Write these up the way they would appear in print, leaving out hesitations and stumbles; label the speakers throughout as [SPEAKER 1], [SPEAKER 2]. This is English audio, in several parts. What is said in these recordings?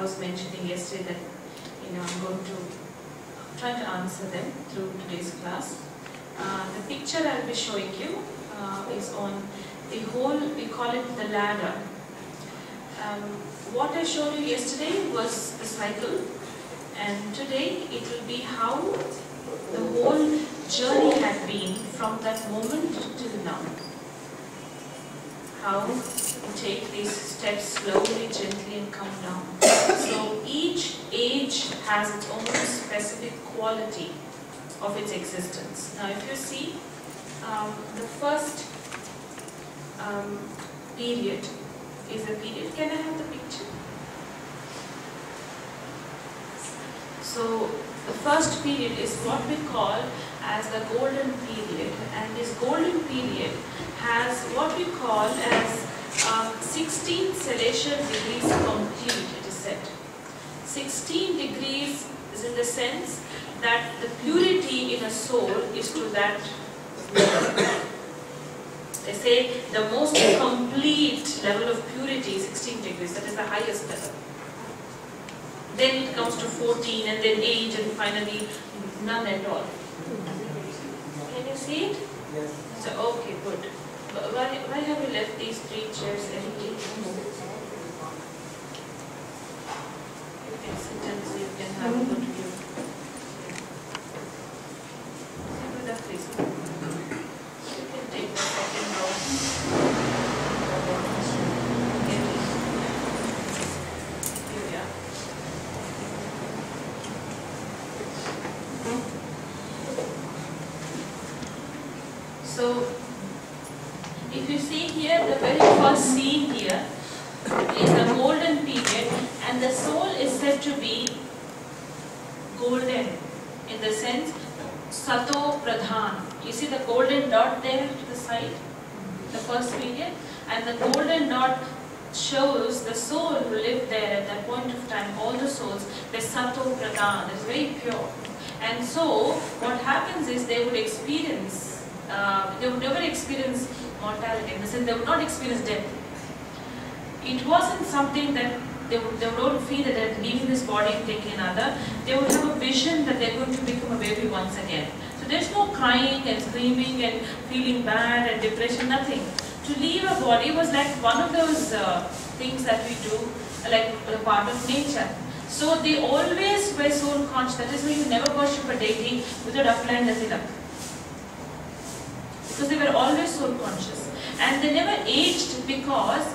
[SPEAKER 1] was mentioning yesterday that I'm going to try to answer them through today's class. The picture I'll be showing you is on the whole, we call it the ladder. What I showed you yesterday was the cycle, and today it will be how the whole journey had been from that moment till now. How you take these steps slowly, gently and come down. So each age has its own specific quality of its existence. Now if you see the first period is a period. Can I have the picture? So the first period is what we call as the golden period, and this golden period has what we call as 16 celestial degrees complete, it is said. 16 degrees is in the sense that the purity in a soul is to that level. They say the most complete level of purity is 16 degrees, that is the highest level. Then it comes to 14 and then 8 and finally none at all. Can you see it?
[SPEAKER 2] Yes.
[SPEAKER 1] So, okay, good. Why have you left these 3 chairs empty? You can sit and so you can have a good view. Sit with us, please. You can take the second row. Here we are. So, if you see here, the very first scene here is the golden period, and the soul is said to be golden in the sense Sato Pradhan. You see the golden dot there to the side, the first period, and the golden dot shows the soul who lived there at that point of time, all the souls, the Sato Pradhan, is very pure. And so, what happens is they would experience, they would never experience mortality, in the sense they would not experience death. It wasn't something that they don't feel that they're leaving this body and taking another. They would have a vision that they're going to become a baby once again. So there's no crying and screaming and feeling bad and depression, nothing. To leave a body was like one of those things that we do, like a part of nature. So they always were soul conscious. That is why you never worship a deity without applying the tilak. Because they were always soul conscious. And they never aged because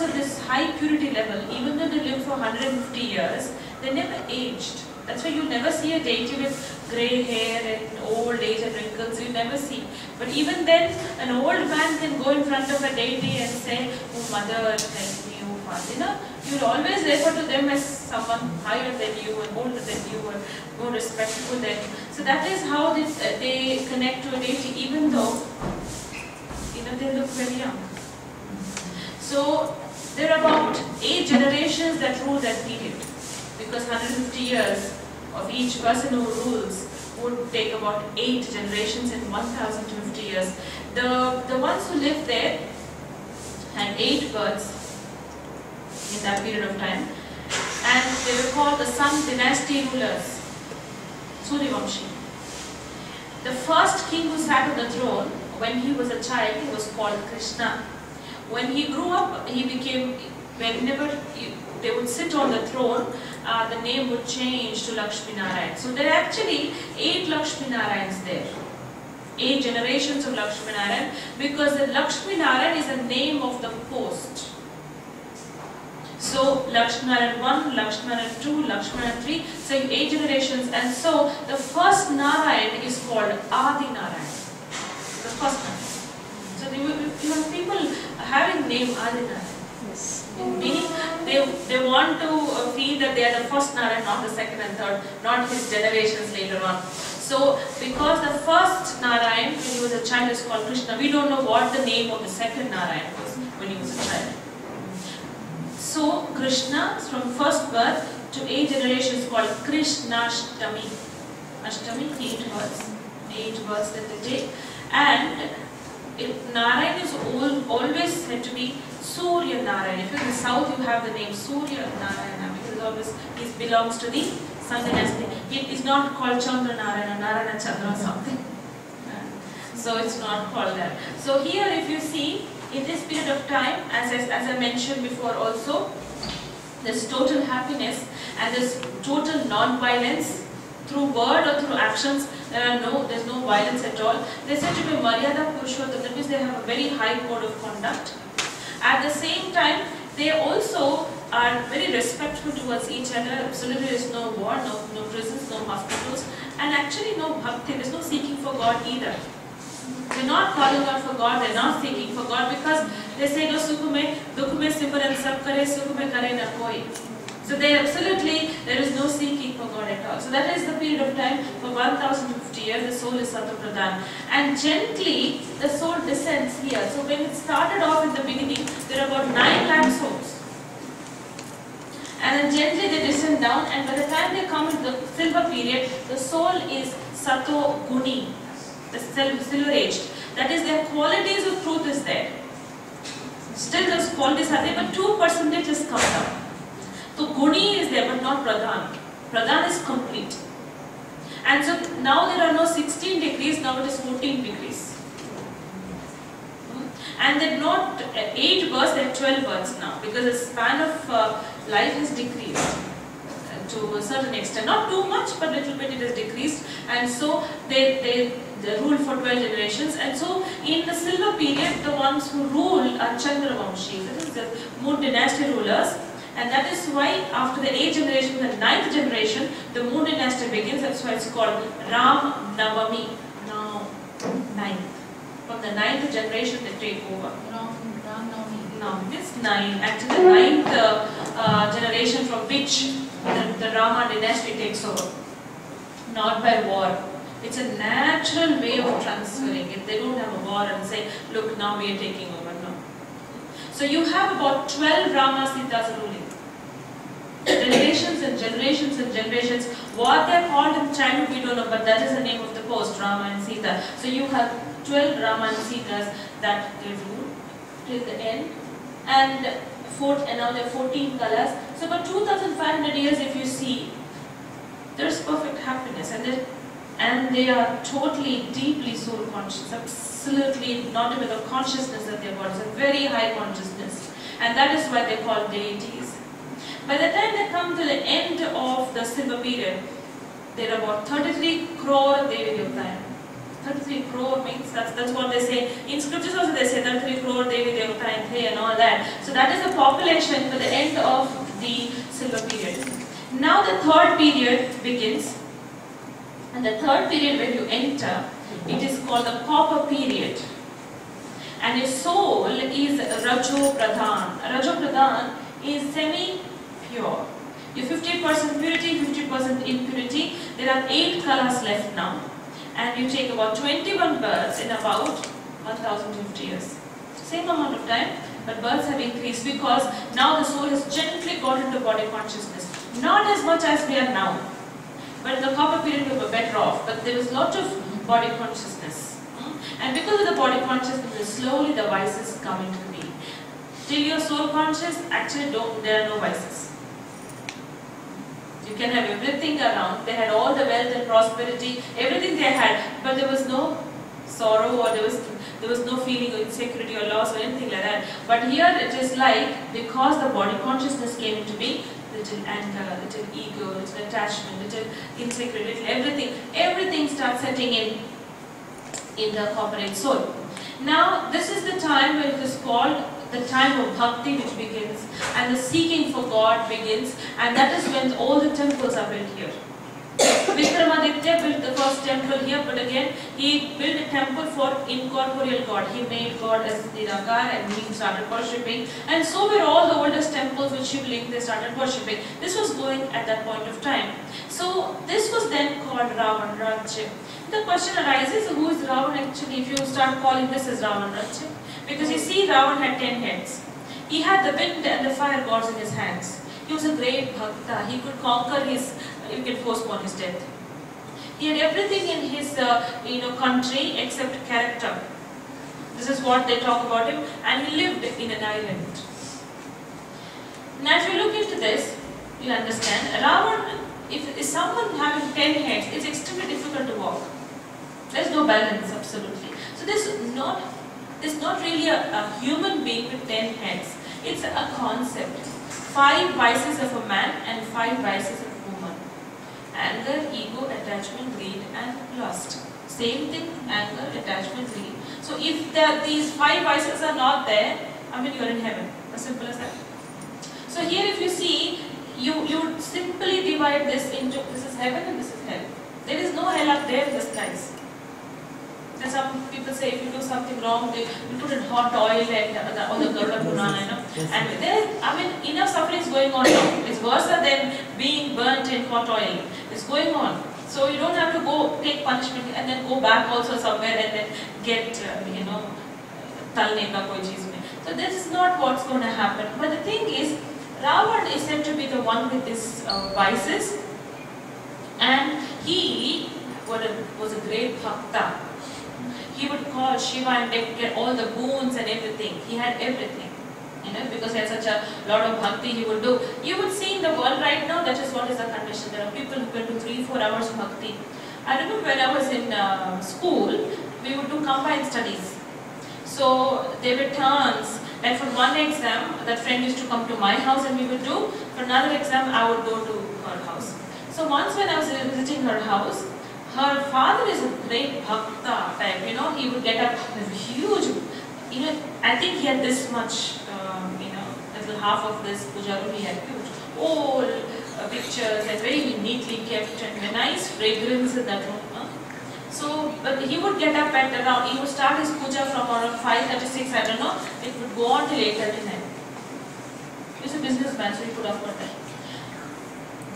[SPEAKER 1] of this high purity level. Even though they lived for 150 years, they never aged. That's why you never see a deity with grey hair and old age and wrinkles. You never see. But even then, an old man can go in front of a deity and say, "Oh, mother, thank me, oh, father." You will always refer to them as someone higher than you and older than you and more respectful than you. So that is how they connect to a deity, even though they look very young. So there are about 8 generations that rule that period, because 150 years of each person who rules would take about 8 generations in 1,050 years. The ones who lived there had 8 births in that period of time, and they were called the Sun Dynasty rulers, Suryavamshi. The first king who sat on the throne, when he was a child, he was called Krishna. When he grew up, he became, whenever they would sit on the throne, the name would change to Lakshmi Narayan. So there are actually 8 Lakshmi Narayans there. 8 generations of Lakshmi Narayan, because the Lakshmi Narayan is the name of the post. So Lakshmi Narayan 1, Lakshmi Narayan 2, Lakshmi Narayan 3, so 8 generations. And so the first Narayan is called Adi Narayan. The first Narayan. So you have people having name Adi Narayan.
[SPEAKER 3] Yes.
[SPEAKER 1] Meaning they want to feel that they are the first Narayan, not the second and third, not his generations later on. So because the first Narayan, when he was a child, is called Krishna, we don't know what the name of the second Narayan was when he was a child. So Krishna, from first birth to 8 generations, called Krishnashtami. Ashtami, 8 words. 8 words that they take. And Narayan is always said to be Surya Narayan. If in the south you have the name Surya Narayana, because it's always because he belongs to the Sun dynasty. It is not called Chandra Narayana, Narayana Chandra or something. So it's not called that. So here if you see, in this period of time, as I mentioned before also, there's total happiness and there's total non-violence through word or through actions. There's no violence at all. They said to be Maryada Purushottam, that means they have a very high code of conduct. At the same time, they also are very respectful towards each other. Absolutely, there is no war, no prisons, no hospitals, and actually no bhakti. There is no seeking for God either. They're not calling out for God, they're not seeking for God, because they say, no, sukh mein, dukh mein simran sab kare, sukh mein kare na koi. So there is no seeking for God at all. So that is the period of time for 1050 years, the soul is Sattva Pradhan. And gently, the soul descends here. So when it started off in the beginning, there are about 9 lakh souls. And then gently they descend down, and by the time they come into the silver period, the soul is Sato Guni, the silver age. That is, their qualities of truth is there. Still those qualities are there, but 2% has come down. So Guni is there, but not Pradhan. Pradhan is complete. And so now there are no 16 degrees, now it is 14 degrees. And they're not 8 births, they're 12 births now, because the span of life has decreased to a certain extent. Not too much, but little bit it has decreased. And so they rule for 12 generations. And so in the silver period, the ones who rule are Chandravamshi, that is the Moon dynasty rulers. And that is why after the 8th generation, the 9th generation, the Moon dynasty begins. That's why it's called Ram Navami. Now, 9th. From the 9th generation they take over. Ram Navami. Now, it's 9. Actually, the 9th generation from which the Rama dynasty takes over. Not by war. It's a natural way of transferring it. They don't have a war and say, look, now we are taking over. No. So you have about 12 Rama Sitas ruling. Generations and generations and generations. What they are called in childhood we don't know, but that is the name of the post, Rama and Sita. So you have 12 Rama and Sitas that they rule till the end. And now there are 14 colors. So about 2500 years if you see, there's perfect happiness, and they are totally, deeply soul conscious. Absolutely not even the consciousness that they got. It's a very high consciousness. And that is why they call deities. By the time they come to the end of the silver period, there are about 33 crore Devi Devatayan. 33 crore means that's what they say. In scriptures also they say 33 crore Devi Devatayan and all that. So that is the population by the end of the silver period. Now the third period begins. And the third period when you enter, it is called the copper period. And your soul is Rajo Pradhan. Rajo Pradhan is semi-pure. Your 50% purity, 50% impurity. There are 8 colors left now. And you take about 21 births in about 1050 years. Same amount of time, but births have increased because now the soul has gently got into body consciousness. Not as much as we are now. But in the copper period we were better off. But there was a lot of body consciousness. And because of the body consciousness, slowly the vices come into being. Till you're soul conscious, actually there are no vices. You can have everything around. They had all the wealth and prosperity, everything they had, but there was no sorrow or there was no feeling of insecurity or loss or anything like that. But here it is like, because the body consciousness came into being, little anger, little ego, little attachment, little insecurity, little everything starts setting in the corporate soul. Now this is the time when it is called the time of bhakti which begins, and the seeking for God begins, and that is when all the temples are built here. Vikramaditya built the first temple here, but again he built a temple for incorporeal God. He made God as Nirakar and he started worshipping, and so were all the oldest temples which Shivling they started worshipping. This was going at that point of time. So this was then called Ravan Rajya. The question arises, who is Ravan actually if you start calling this as Ravan Rajya? Because you see Ravan had 10 heads. He had the wind and the fire gods in his hands. He was a great bhakta. He could conquer you can postpone his death. He had everything in his country except character. This is what they talk about him, and he lived in an island. Now if you look into this, You understand? Ravan, if someone having 10 heads, it's extremely difficult to walk. There's no balance, absolutely. So there's not really a human being with 10 heads. It's a concept. 5 vices of a man and 5 vices of a woman. Anger, ego, attachment, greed and lust. Same thing, anger, attachment, greed. So if these 5 vices are not there, I mean, you're in heaven. As simple as that. So here if you see, you simply divide this into, this is heaven and this is hell. There is no hell up there in the skies. And some people say if you do something wrong, you put in hot oil and all the Garuda Purana, you know. And there, I mean, enough suffering is going on now. It's worse than being burnt in hot oil. It's going on. So you don't have to go take punishment and then go back also somewhere and then get, talne ka koi cheez mein. So this is not what's going to happen. But the thing is, Ravan is said to be the one with his vices, and he was a great bhakta. He would call Shiva and get all the boons and everything. He had everything, because he had such a lot of bhakti he would do. You would see in the world right now, that is what is the condition. There are people who can do 3-4 hours of bhakti. I remember when I was in school, we would do combined studies. So there were turns. Like for one exam, that friend used to come to my house and we would do. For another exam, I would go to her house. So once when I was visiting her house, her father is a great bhakta type, he would get up with huge, I think he had this much, little half of this puja room, he had huge, old pictures and very neatly kept and a nice fragrance in that room. So, but he would get up at around, he would start his puja from around 5:36, I don't know, it would go on till 8:39. He's a businessman, so he could afford that.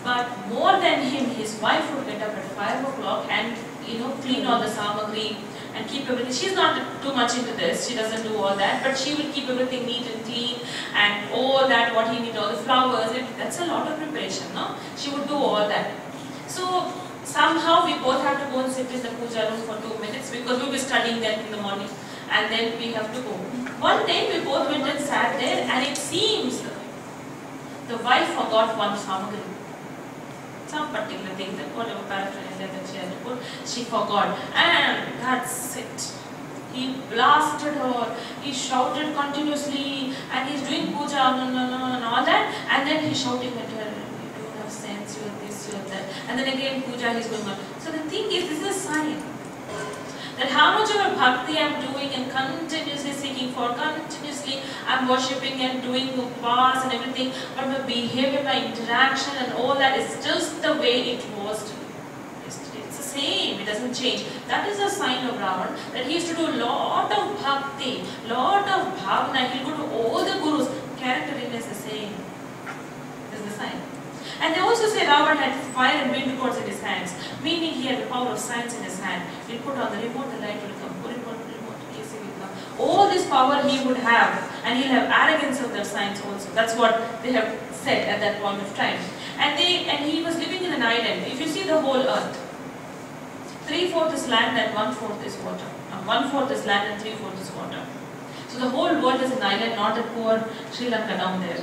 [SPEAKER 1] But more than him, his wife would get up at 5 o'clock and, clean all the samagri and keep everything. She's not too much into this, she doesn't do all that, but she will keep everything neat and clean and all that, what he needs, all the flowers, that's a lot of preparation, no? She would do all that. So, somehow we both have to go and sit in the puja room for 2 minutes because we'll be studying that in the morning and then we have to go. One day we both went and sat there and it seems the wife forgot one samagri. Some particular thing, that whatever paraphernalia that she had to put, she forgot. And that's it. He blasted her, he shouted continuously and he's doing puja and all that and then he's shouting at her, you don't have sense, you are this, you are that. And then again puja is going on. So the thing is, this is a sign that how much of a bhakti I am doing and continuously seeking for, continuously I am worshipping and doing upas and everything, but my behavior, my interaction and all that is just the way it was yesterday. It's the same, it doesn't change. That is a sign of Ravan, that he used to do a lot of bhakti, lot of bhavana, he will go to all the gurus, character remains the same. This is the sign. And they also say Ravan had fire and wind cords in his hands, meaning he had the power of science in his hand. He'll put on the remote, the light will come, put it on the remote, AC will come. All this power he would have, and he'll have arrogance of that science also. That's what they have said at that point of time. And he was living in an island. If you see the whole earth, 3/4 is land and 1/4 is water. 1/4 is land and 3/4 is water. So the whole world is an island, not a poor Sri Lanka down there.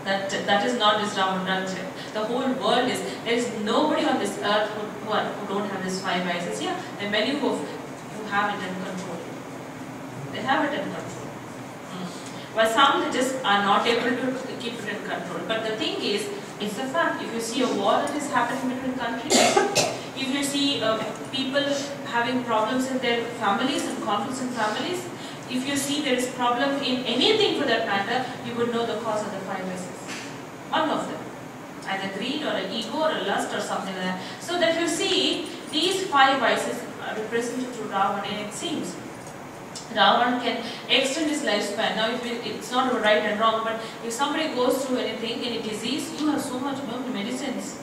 [SPEAKER 1] That is not this Ravan culture. The whole world is, there is nobody on this earth who don't have these 5 vices. Yeah, there are many who have it in control. They have it in control. While some they just are not able to keep it in control. But the thing is, it's a fact. If you see a war that is happening between countries, if you see people having problems in their families and conflicts in families, if you see there is problem in anything for that matter, you would know the cause of the 5 vices. One of them. Either greed or an ego or a lust or something like that. So that you see, these 5 vices are represented through Ravan, and it seems Ravan can extend his lifespan. Now, it's not right and wrong, but if somebody goes through anything, any disease, you have so much medicines,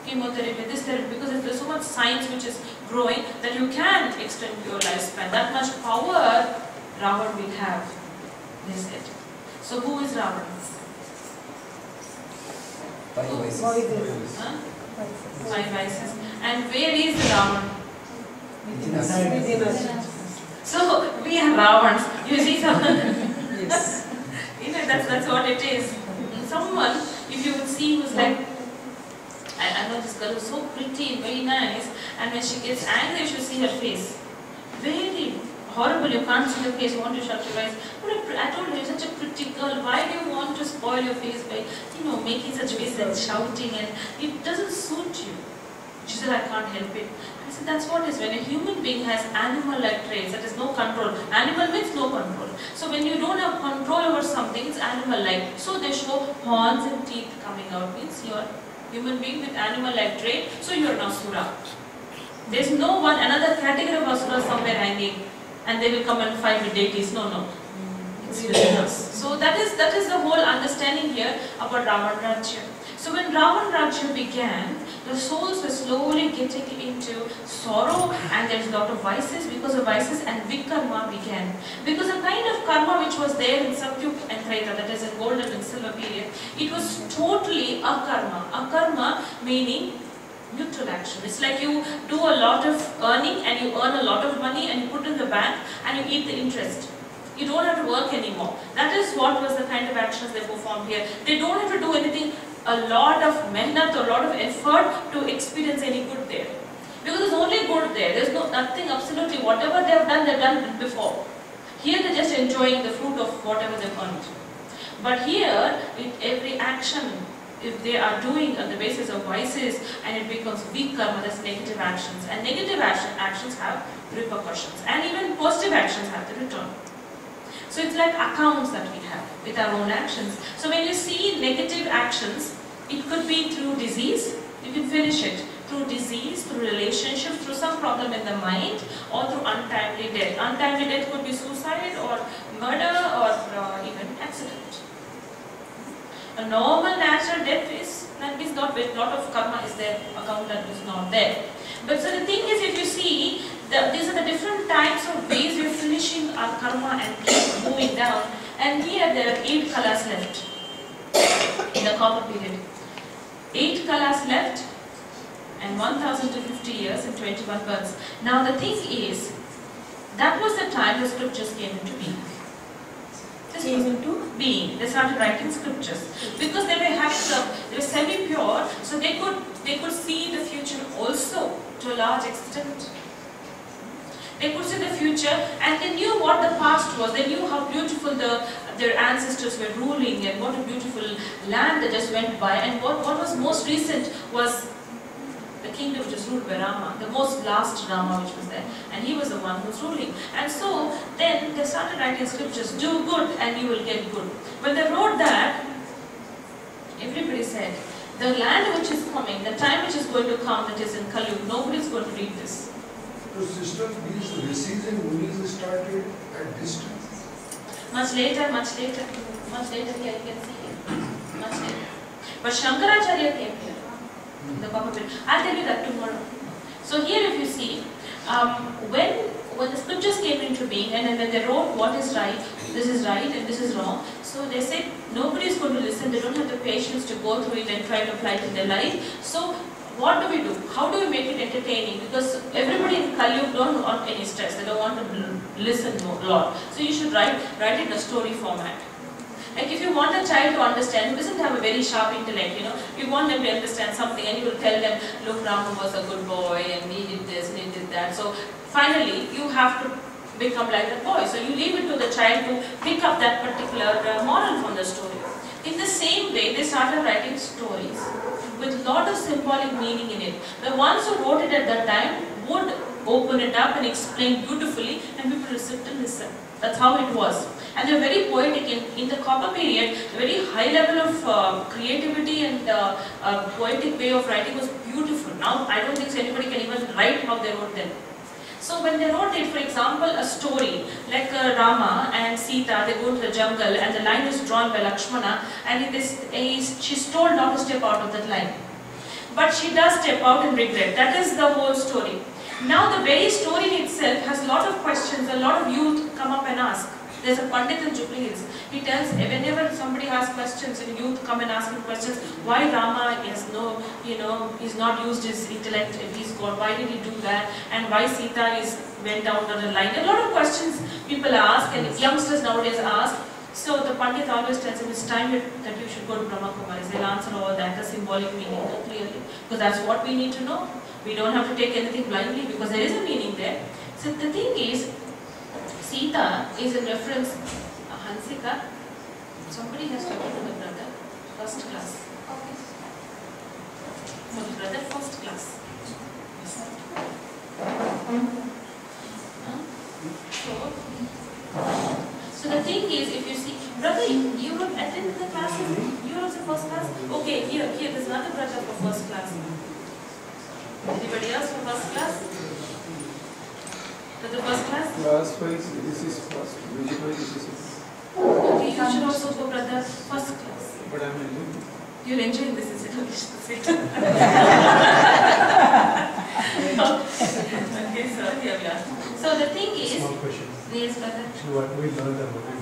[SPEAKER 1] chemotherapy, this therapy, because there's so much science which is growing that you can extend your lifespan. That much power Ravan will have, they said. So who is Ravan?
[SPEAKER 2] 5 vices.
[SPEAKER 1] 5 vices. And where is Ravan? So we have Ravans. You see someone?
[SPEAKER 2] Yes.
[SPEAKER 1] That's what it is. Someone, if you would see, who's like I know this girl is so pretty, very nice, and when she gets angry, you should see her face. Very horrible, you can't see the face, you want to shut your eyes. But I told her, you're such a pretty girl, why do you want to spoil your face by, making such face and shouting, and it doesn't suit you. She said, I can't help it. I said, that's what it is. When a human being has animal-like traits, that is no control. Animal means no control. So when you don't have control over something, it's animal-like. So they show horns and teeth coming out, means you're a human being with animal-like trait, so you're an asura. There's no one, another category of asura somewhere hanging, and they will come and fight with deities. No. It's within us. So that is the whole understanding here about Ravan Rajya. So when Ravan Rajya began, the souls were slowly getting into sorrow, and there's a lot of vices. Because of vices, and Vikarma began. Because the kind of karma which was there in Satyug and Treta, that is a golden and silver period, it was totally akarma. Akarma meaning neutral action. It's like you do a lot of earning and you earn a lot of money and you put in the bank and you eat the interest. You don't have to work anymore. That is what was the kind of actions they performed here. They don't have to do anything, a lot of mehnat, a lot of effort to experience any good there. Because there's only good there. There's nothing, absolutely, whatever they've done it before. Here they're just enjoying the fruit of whatever they've earned. But here, with every action, if they are doing on the basis of vices, and it becomes weak karma, that's negative actions. And negative actions have repercussions. And even positive actions have the return. So it's like accounts that we have with our own actions. So when you see negative actions, it could be through disease, you can finish it. Through disease, through relationships, through some problem in the mind, or through untimely death. Untimely death could be suicide or murder or even accident. A normal natural death is, that means not with lot of karma is there, account that is not there. But so the thing is, if you see, these are the different types of ways we are finishing our karma and keep moving down. And here there are 8 kalas left in the copper period. 8 kalas left and 1050 years and 21 births. Now the thing is, that was the time the scriptures came into being. They started writing scriptures because they were semi-pure, so they could see the future also to a large extent. They could see the future, and they knew what the past was. They knew how beautiful their ancestors were ruling, and what a beautiful land they just went by. And what was most recent was the kingdom which was ruled by Rama, the most last Rama which was there, and he was the one who was ruling. And so then they started writing scriptures, do good and you will get good. When they wrote that, everybody said, the land which is coming, the time which is going to come, that is in Kali Yuga, nobody is going to read this.
[SPEAKER 2] So sister, these risis and munis started at distance?
[SPEAKER 1] Much later here you can see it. Much later. But Shankaracharya came here. The copper period. I'll tell you that tomorrow. So here if you see, when the scriptures came into being, and then when they wrote what is right and this is wrong, so they said nobody is going to listen, they don't have the patience to go through it and try to apply it in their life. So what do we do? How do we make it entertaining? Because everybody in Kali Yuga don't want any stress, they don't want to listen a lot. So you should write it in a story format. Like if you want a child to understand who doesn't have a very sharp intellect, you want them to understand something, and you will tell them, look, Rama was a good boy and he did this and he did that. So finally you have to become like that boy. So you leave it to the child to pick up that particular moral from the story. In the same way, they started writing stories with a lot of symbolic meaning in it. The ones who wrote it at that time would open it up and explain beautifully, and people would sit and listen. That's how it was. And they're very poetic. In the copper period, a very high level of creativity and poetic way of writing was beautiful. Now, I don't think anybody can even write how they wrote them. So when they wrote it, for example, a story like Rama and Sita, they go to the jungle and the line is drawn by Lakshmana, and she's told not to step out of that line. But she does step out and regret. That is the whole story. Now the very story in itself has a lot of questions, a lot of youth come up and ask. There's a Pandit in Jubilee Hills. He tells whenever somebody has questions and youth come and ask him questions, why Rama has no, he's not used his intellect if he's God, why did he do that, and why Sita went down on the line. A lot of questions people ask, and youngsters nowadays ask. So the Pandit always tells him it's time that you should go to Brahma Kumaris. They'll answer all that, the symbolic meaning clearly. Because that's what we need to know. We don't have to take anything blindly because there is a meaning there. So the thing is, Sita is in reference, Hansika, somebody has talked to the brother, first class. Okay. So the brother, first class. So the thing is, if you see, brother, you have attended the classes, you are also first class. Okay, here, there's another brother for first class. Anybody else for first class? For the first class?
[SPEAKER 3] Class wise, this is first. Visually, this is first.
[SPEAKER 1] Okay, you should also go, brother, first class.
[SPEAKER 3] But I'm enjoying.
[SPEAKER 1] You're enjoying this, is it? Okay, so here we are. So the thing is,
[SPEAKER 4] small question.
[SPEAKER 1] yes, brother.
[SPEAKER 4] Actually, what we learned about it,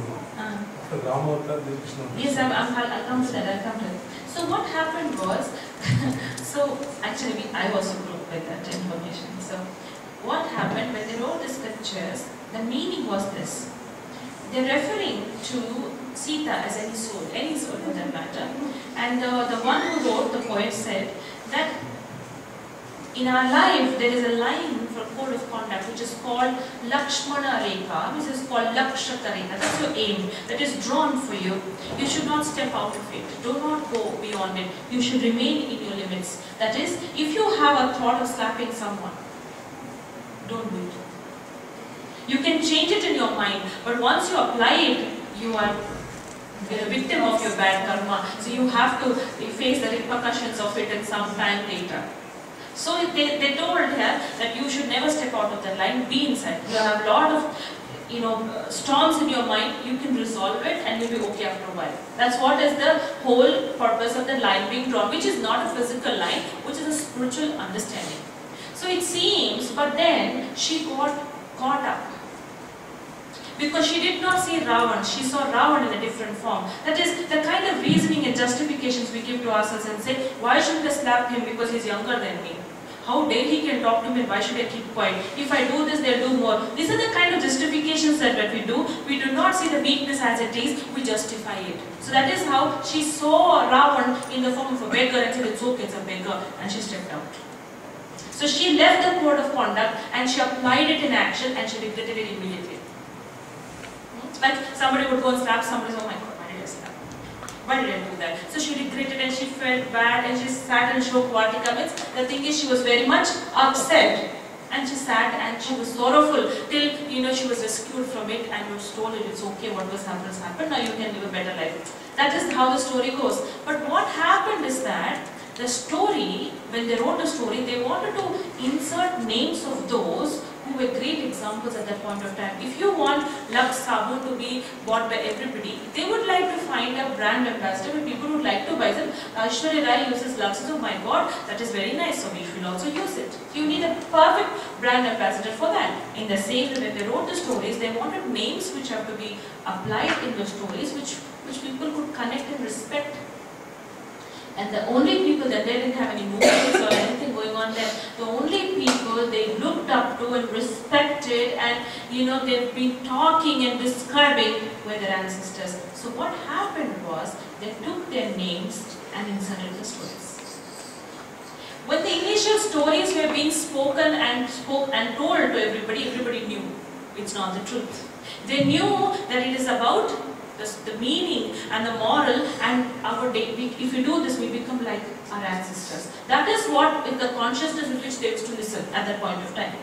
[SPEAKER 4] after Rama Avatar, there is no.
[SPEAKER 1] Yes, I'll come to that. So what happened was, so actually I also grew up with that information. So what happened when they wrote the scriptures, the meaning was this. They're referring to Sita as any soul for that matter. And the one who wrote, the poet said that in our life there is a line for code of conduct which is called Lakshmana Rekha, which is called Lakshaka Rekha. That's your aim, that is drawn for you. You should not step out of it. Do not go beyond it. You should remain in your limits. That is, if you have a thought of slapping someone, don't do it. You can change it in your mind, but once you apply it, you are a victim of your bad karma. So you have to face the repercussions of it in some time later. So they told her that you should never step out of that line, be inside. You have a lot of storms in your mind, you can resolve it and you'll be okay after a while. That's what is the whole purpose of the line being drawn, which is not a physical line, which is a spiritual understanding. So it seems, but then she got caught up. Because she did not see Ravan, she saw Ravan in a different form. That is the kind of reasoning and justifications we give to ourselves and say, why shouldn't I slap him because he's younger than me? How dare he can talk to me, why should I keep quiet? If I do this, they'll do more. These are the kind of justifications that we do. We do not see the weakness as it is, we justify it. So that is how she saw Ravan in the form of a beggar and said, it's okay, it's a beggar, and she stepped out. So she left the code of conduct and she applied it in action and she regretted it immediately. Like somebody would go and slap somebody, oh my god, why did I slap? Why did I do that? So she regretted and she felt bad and she sat and showed Radhika. The thing is, she was very much upset and she sat and she was sorrowful till she was rescued from it and was told it's okay, what was happened has happened, now you can live a better life. That is how the story goes. But what happened is that the story, when they wrote the story, they wanted to insert names of those who were great examples at that point of time. If you want Lux Sabun to be bought by everybody, they would like to find a brand ambassador where people would like to buy them. Aishwarya Rai uses Lux, oh my god, that is very nice, so we should also use it. You need a perfect brand ambassador for that. In the same way, when they wrote the stories, they wanted names which have to be applied in the stories, which people could connect and respect. And the only people that they didn't have any movies or anything going on there, the only people they looked up to and respected and they've been talking and describing were their ancestors. So what happened was they took their names and inserted the stories. When the initial stories were being spoken and told to everybody, everybody knew it's not the truth. They knew that it is about the meaning and the moral, and our day, if we do this, we become like our ancestors. That is what is the consciousness with which they used to listen at that point of time.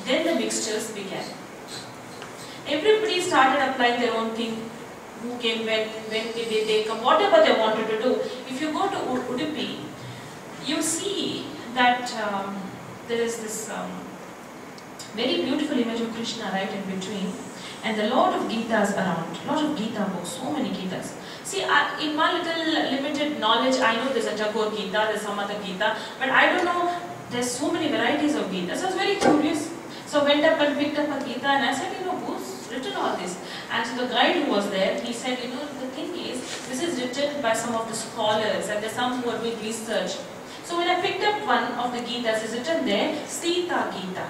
[SPEAKER 1] Then the mixtures began. Everybody started applying their own thing. Who came, when did they come, whatever they wanted to do. If you go to Udupi, you see that there is this very beautiful image of Krishna right in between. And a lot of Gitas around, lot of Gita books, so many Gitas. See, in my little limited knowledge, I know there's a Tagore Gita, there's some other Gita, but I don't know, there's so many varieties of Gitas. So I was very curious. So I went up and picked up a Gita and I said, who's written all this? And so the guide who was there, he said, the thing is, this is written by some of the scholars and there's some who are doing research. So when I picked up one of the Gitas, it's written there, Sita Gita.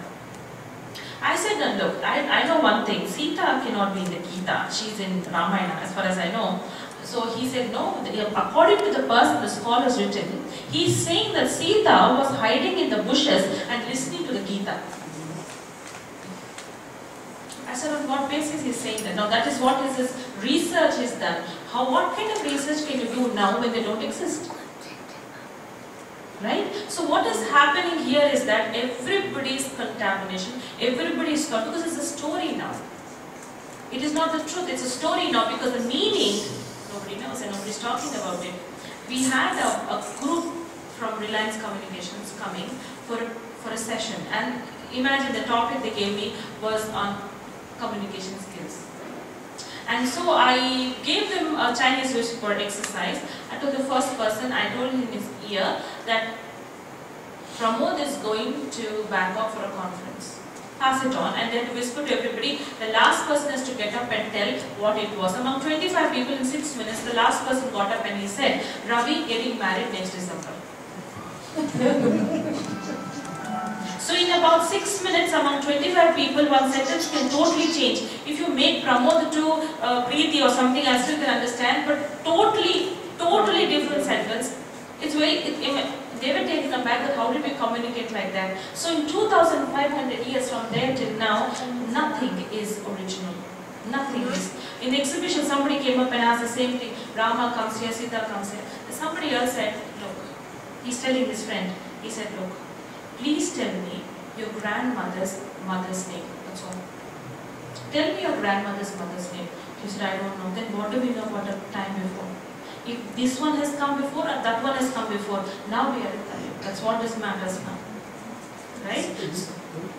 [SPEAKER 1] I said, no, look, I know one thing, Sita cannot be in the Gita, she's in Ramayana as far as I know. So he said, no, according to the person the scholar has written, he's saying that Sita was hiding in the bushes and listening to the Gita. I said, on what basis he's saying that? Now that is what his research is done. What kind of research can you do now when they don't exist? Right? So what is happening here is that everybody's contamination, everybody's thought, because it's a story now. It is not the truth, it's a story now because the meaning, nobody knows and nobody's talking about it. We had a group from Reliance Communications coming for a session, and imagine the topic they gave me was on communication skills. And so I gave them a Chinese whisper exercise. I told the first person, I told him in his ear that Pramod is going to Bangkok for a conference. Pass it on and then whisper to everybody. The last person has to get up and tell what it was. Among 25 people in 6 minutes, the last person got up and he said, Ravi getting married next December. So in about 6 minutes, among 25 people, one sentence can totally change. If you make Pramod to Preeti or something, I still can understand, but totally different sentence. It's very, they were taken aback that how did we communicate like that. So in 2,500 years from there till now, nothing is original. Nothing is. In the exhibition, somebody came up and asked the same thing. Rama comes here, Sita comes here. Somebody else said, look, he's telling his friend, he said, look, please tell me your grandmother's mother's name. That's all. Tell me your grandmother's mother's name. She said, I don't know. Then what do we know about a time before? If this one has come before or that one has come before, now we are in Kali. That's what this matters now. Right?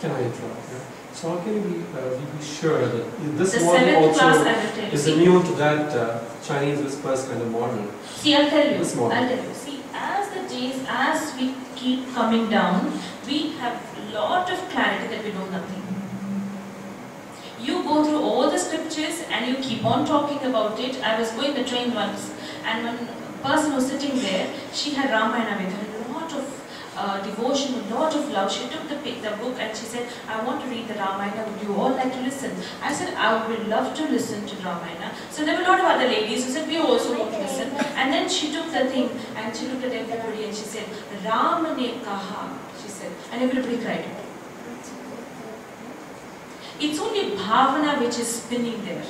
[SPEAKER 4] Can I interrupt? Yeah? So how can we be sure that this
[SPEAKER 1] the
[SPEAKER 4] model
[SPEAKER 1] 7th class
[SPEAKER 4] also
[SPEAKER 1] I will tell you.
[SPEAKER 4] is immune to that Chinese whispers kind of model?
[SPEAKER 1] See, I'll tell you.
[SPEAKER 4] This model.
[SPEAKER 1] I'll tell you. See, as the days, as we keep coming down, we have a lot of clarity that we know nothing. You go through all the scriptures and you keep on talking about it. I was going the train once, and one person was sitting there, she had Ramayana with her, a lot of devotion, a lot of love. She took the book and she said, I want to read the Ramayana, would you all like to listen? I said, I would love to listen to Ramayana. So there were a lot of other ladies who said, we also want to listen. And then she took the thing and she looked at everybody and she said, Ram ne kaha, she said, and everybody cried. It's only bhavana which is spinning there.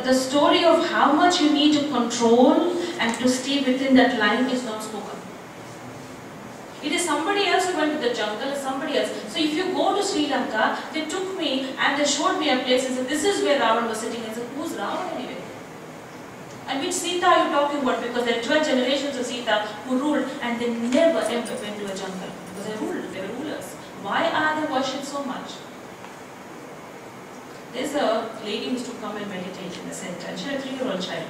[SPEAKER 1] The story of how much you need to control and to stay within that line is not spoken. It is somebody else who went to the jungle, somebody else. So if you go to Sri Lanka, they took me and they showed me a place and said, this is where Ravan was sitting. I said, who's Ravan anyway? And which Sita are you talking about? Because there are 12 generations of Sita who ruled and they never ever went to a jungle. Because they ruled, they were rulers. Why are they worshipped so much? There's a lady who used to come and meditate in the center, and she had a 3-year-old child.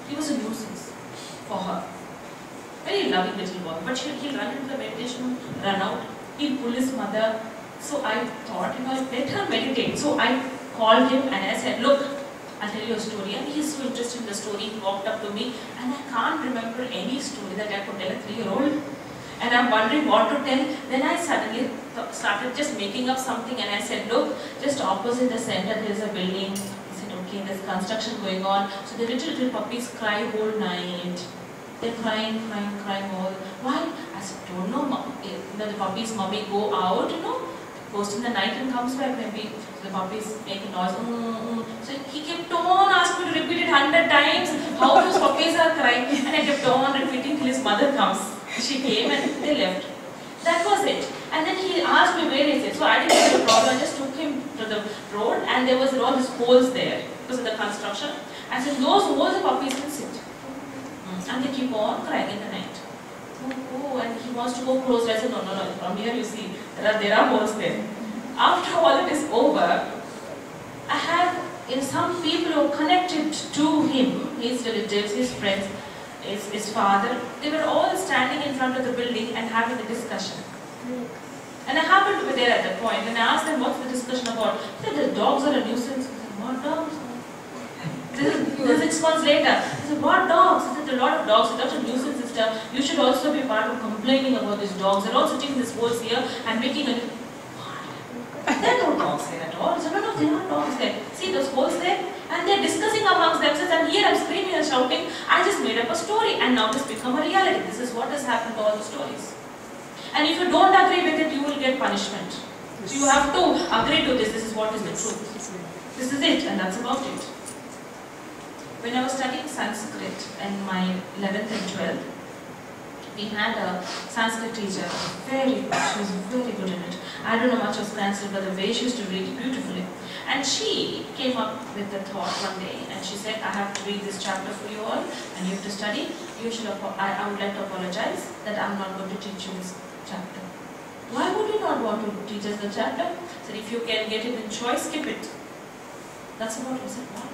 [SPEAKER 1] He was a nuisance for her. Very loving little boy, but he'll run into the meditation, run out, he'll pull his mother. So I thought, let her meditate. So I called him and I said, look, I'll tell you a story. And he's so interested in the story, he walked up to me, and I can't remember any story that I could tell a 3-year-old. And I'm wondering what to tell. Then I suddenly started just making up something and I said, look, just opposite the center there is a building. He said, okay, there's construction going on. So the little puppies cry whole night. They're crying all. Why? I said, don't know, the puppy's mommy go out, goes in the night and comes back. Maybe the puppies make a noise. So he kept on asking me to repeat it 100 times. How those puppies are crying. And I kept on repeating till his mother comes. She came and they left. That was it. And then he asked me, where is it? So I didn't have a problem. I just took him to the road and there was all these holes there because of the construction. I said, those holes the puppies can sit. And they keep on crying in the night. Oh, and he wants to go closer. I said, no, from here you see, there are holes there. After all it is over, I have some people who are connected to him, his relatives, his friends, his father. They were all standing in front of the building and having a discussion. And I happened to be there at that point and I asked them, what's the discussion about? They said, the dogs are a nuisance. I said, what dogs? This is 6 months later. I said, what dogs? I said, a lot of dogs. It's such a nuisance system. You should also be part of complaining about these dogs. They're all sitting in these holes here and making a... dogs there at all. So no, there are dogs there. See those holes there? And they're discussing amongst themselves, and here I'm screaming and shouting, I just made up a story and now it's become a reality. This is what has happened to all the stories. And if you don't agree with it, you will get punishment. So you have to agree to this. This is what is the truth. This is it, and that's about it. When I was studying Sanskrit in my 11th and 12th, we had a Sanskrit teacher, very good, she was very good in it. I don't know much of Sanskrit, but the way she used to read it beautifully. And she came up with the thought one day, and she said, I have to read this chapter for you all, and you have to study. You should. I would like to apologize that I'm not going to teach you this chapter. Why would you not want to teach us the chapter? Said, if you can get it in choice, skip it. That's about it. I said, wow,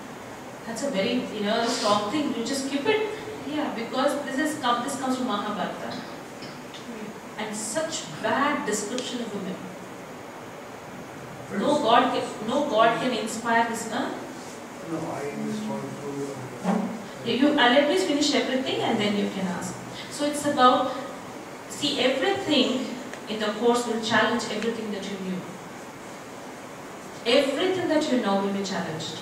[SPEAKER 1] that's a very strong thing. You just skip it. Yeah, because this comes from Mahabharata, and such bad description of women. No God can inspire this, no?
[SPEAKER 2] No, I just want to...
[SPEAKER 1] Let me finish everything and then you can ask. So it's about, see, everything in the course will challenge everything that you knew. Everything that you know will be challenged.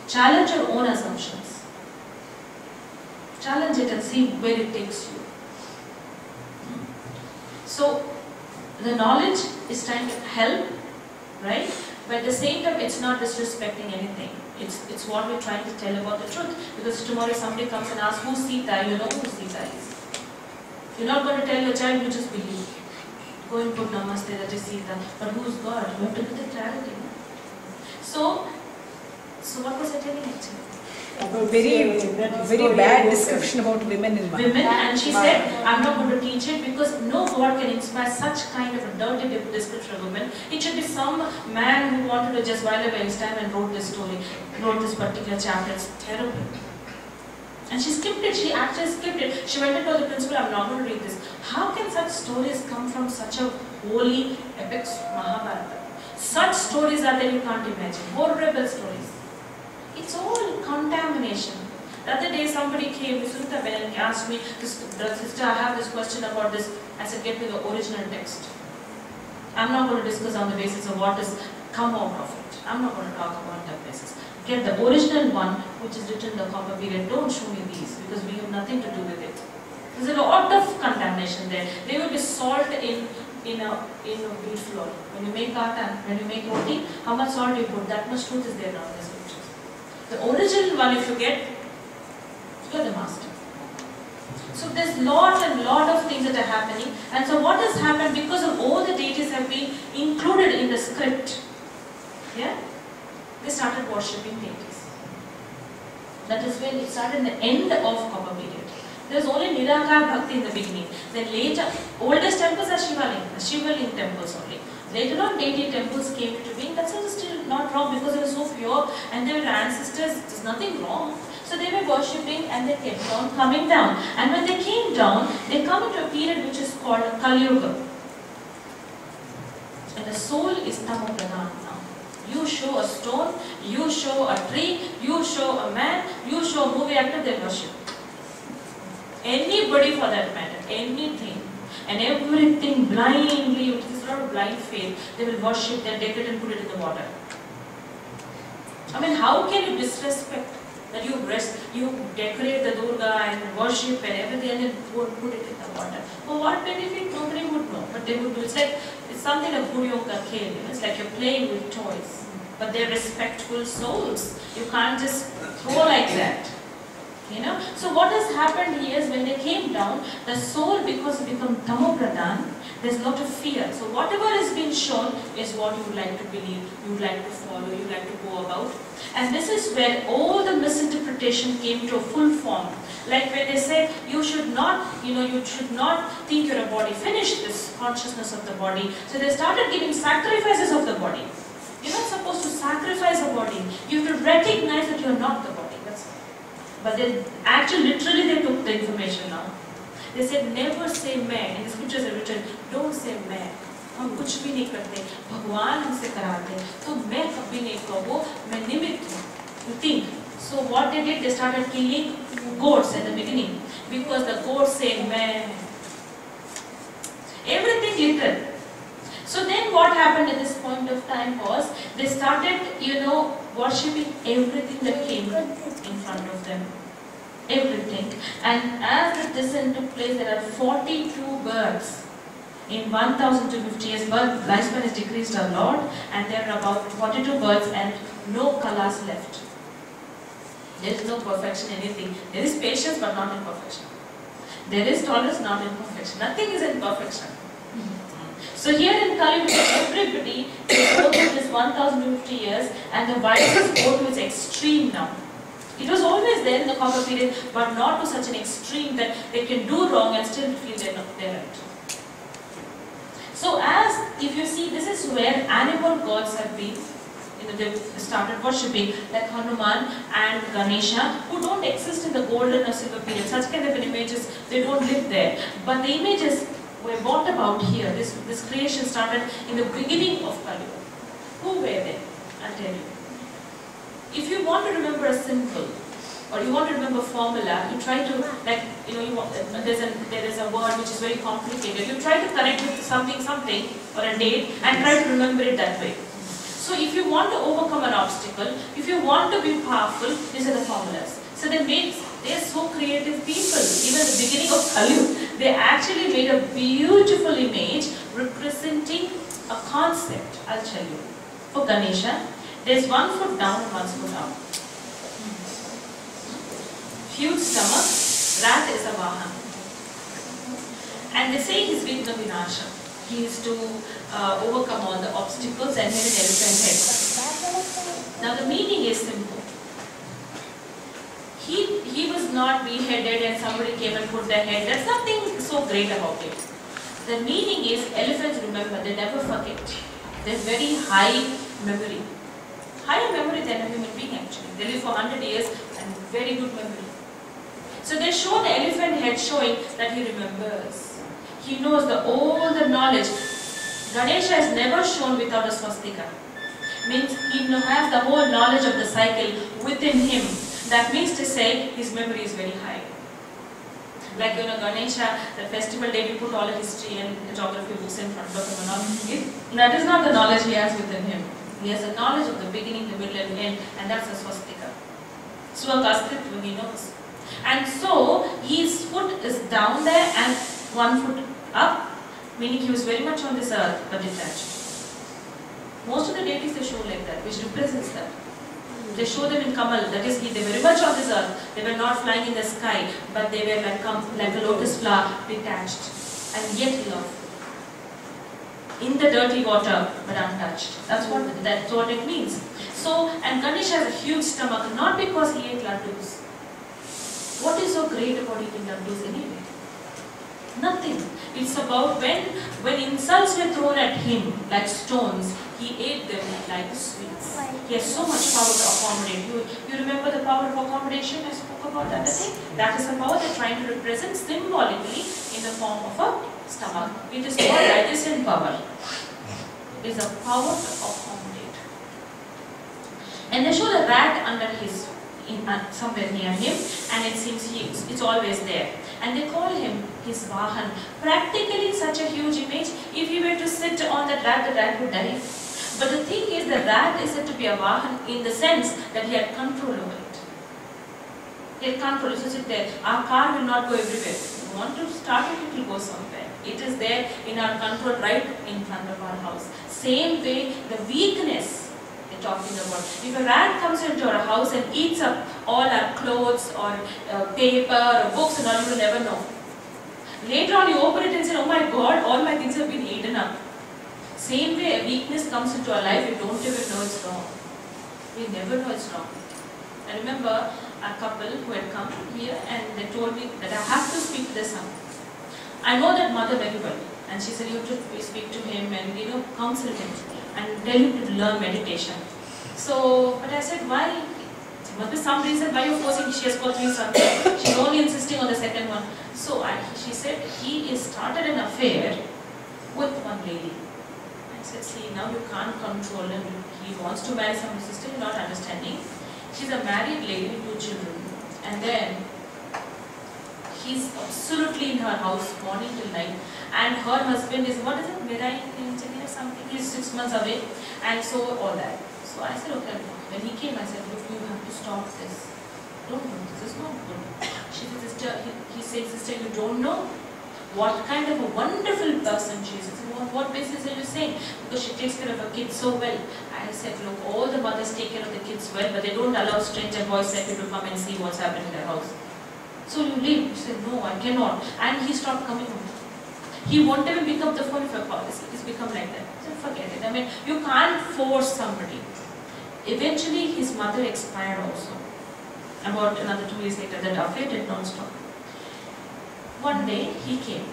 [SPEAKER 1] Challenge your own assumptions. Challenge it and see where it takes you. So, the knowledge is trying to help, right? But at the same time, it's not disrespecting anything. It's what we're trying to tell about the truth. Because tomorrow if somebody comes and asks, who's Sita? You know who Sita is. You're not going to tell your child, you just believe. Go and put namaste, that is Sita. But who's God? You have to get the clarity. So what was I telling actually?
[SPEAKER 5] Very bad description about women in Mahabharata.
[SPEAKER 1] Women, and she said, I'm not going to teach it because no God can inspire such kind of a dirty description of women. It should be some man who wanted to just while away his time and wrote this story, wrote this particular chapter. It's terrible. And she skipped it, she actually skipped it. She went and told the principal, I'm not going to read this. How can such stories come from such a holy epic Mahabharata? Such stories are there you can't imagine. Horrible stories. It's all contamination. The other day somebody came, Sunita and asked me, sister, I have this question about this. I said, get me the original text. I'm not going to discuss on the basis of what has come out of it. I'm not going to talk about that basis. Get the original one, which is written in the copper period. Don't show me these, because we have nothing to do with it. There's a lot of contamination there. There will be salt in a wheat flour. When you make atta, when you make roti, how much salt you put, that much truth is there now in the scriptures. The original one, if you get, you're the master. So there's lot and lot of things that are happening. And so what has happened, because of all the deities have been included in the script, yeah, they started worshipping deities. That is when it started in the end of copper period. There was only Nirakar Bhakti in the beginning. Then later, oldest temples are Shivaling temples only. Later on, deity temples came into being. That's also still not wrong because they were so pure and they were ancestors. There's nothing wrong. So they were worshipping and they kept on coming down. And when they came down, they come into a period which is called Kali Yuga. And the soul is Tamopradhan now. You show a stone, you show a tree, you show a man, you show a movie actor, they worship. Anybody for that matter, anything. And everything blindly, it is not a blind faith, they will worship, they decorate and put it in the water. I mean, how can you disrespect that you decorate the Durga and worship and everything and then put it in the water? For what benefit? Nobody would know, but they would do. It's something like Guriyong ka khel, it's like you're playing with toys. But they're respectful souls. You can't just throw like that. So what has happened here is when they came down, the soul, because it become Tamopradhan, there's a lot of fear. So whatever is being shown is what you would like to believe, you would like to follow, you would like to go about. And this is where all the misinterpretation came to a full form. Like when they said, you should not think you're a body. Finish this consciousness of the body. So they started giving sacrifices of the body. You're not supposed to sacrifice a body. You have to recognize that you're not the body. But then actually literally they took the information now. They said never say मैं. In the scriptures are written, don't say मैं. हम कुछ भी नहीं करते. भगवान हमसे कराते. तो मैं कभी नहीं कहूँ. मैं निमित्त हूँ. You think. So what they did, they started killing goats at the beginning because the goats say मैं. Everything literal. So then then what happened at this point of time was, they started, worshipping everything that came in front of them. Everything. And as the descent took place, there are 42 births. In 1,250 years, lifespan is decreased a lot, and there are about 42 births and no colors left. There is no perfection, anything. There is patience, but not in perfection. There is tolerance, not in perfection. Nothing is in perfection. So here in Kali, everybody is go through this 1,250 years, and the vices go to its extreme now. It was always there in the copper period, but not to such an extreme that they can do wrong and still feel they're right. So if you see, this is where animal gods have been, they started worshipping, like Hanuman and Ganesha, who don't exist in the golden or silver period. Such kind of images, they don't live there. But the images were brought about here. This creation started in the beginning of Kali. Who were they? I'll tell you. If you want to remember a symbol, or you want to remember formula, you try to, there is a word which is very complicated. You try to connect with something, or a date, and try to remember it that way. So if you want to overcome an obstacle, if you want to be powerful, these are the formulas. So they are so creative people. Even at the beginning of Kali, they actually made a beautiful image representing a concept. I'll tell you. For Ganesha, there's 1 foot down and 1 foot up. Huge stomach, rat is a vahan. And they say he's Vigna Vinasha. He is to overcome all the obstacles, and he has an elephant head. Now the meaning is simple. He was not beheaded and somebody came and put their head. There's nothing so great about it. The meaning is, elephants remember, they never forget. They're very high memory. Higher memory than a human being actually. They live for 100 years and very good memory. So they show the elephant head showing that he remembers. He knows all the knowledge. Ganesha is never shown without a swastika. Means he has the whole knowledge of the cycle within him. That means to say his memory is very high. Like Ganesha, the festival day we put all the history and geography books in front of him and all. That is not the knowledge he has within him. He has the knowledge of the beginning, the middle and end, and that's a swastika. Swakastitva he knows. And so his foot is down there and 1 foot up, meaning he was very much on this earth but detached. Most of the deities they show like that, which represents that. They show them in Kamal, that is, they were very much on this earth. They were not flying in the sky, but they were like a lotus flower, detached, and yet love. In the dirty water, but untouched. That's what it means. So, and Ganesha has a huge stomach, not because he ate laddus. What is so great about eating laddus anyway? Nothing. It's about when insults were thrown at him like stones, he ate them like sweets. He has so much power to accommodate. You remember the power of accommodation? I spoke about that, I think. That is the power they're trying to represent symbolically in the form of a stomach. It is called digestion power. It is a power to accommodate. And they show the rat under his, somewhere near him, and it seems it's always there. And they call him his Vahan. Practically such a huge image, if he were to sit on the rat would die. But the thing is, the rat is said to be a Vahan in the sense that he had control over it. He had control, it sit there. Our car will not go everywhere. If you want to start it, it will go somewhere. It is there in our control right in front of our house. Same way, the weakness they're talking about. If a rat comes into our house and eats up all our clothes or paper or books and all, you will never know. Later on you open it and say, oh my God, all my things have been eaten up. Same way, a weakness comes into our life, we don't even know it's wrong. We never know it's wrong. I remember a couple who had come here and they told me that I have to speak to their son. I know that mother very well, and she said you have to speak to him and counsel him and tell him to learn meditation. So, but I said, why? There must be some reason why you're forcing. She has got 3 sons. She's only insisting on the second one. So she said he is started an affair with one lady. I said, see, now you can't control him. He wants to marry some sister, you're not understanding. She's a married lady with 2 children. And then He's absolutely in her house morning till night, and her husband is, what is it, Mirai engineer or something, he's 6 months away, and so all that. So I said, okay, when he came, I said, look, you have to stop this. Don't do this, is not good. She said, sister, he said, sister, you don't know what kind of a wonderful person she is. I said, what basis are you saying? Because she takes care of her kids so well. I said, look, all the mothers take care of the kids well, but they don't allow stranger boys like you to come and see what's happening in their house. So you leave. He said, no, I cannot. And he stopped coming home. He won't even pick up the phone if I call. It's become like that. So forget it. I mean, you can't force somebody. Eventually, his mother expired also. About another 2 years later, that affair did not stop. One day, he came.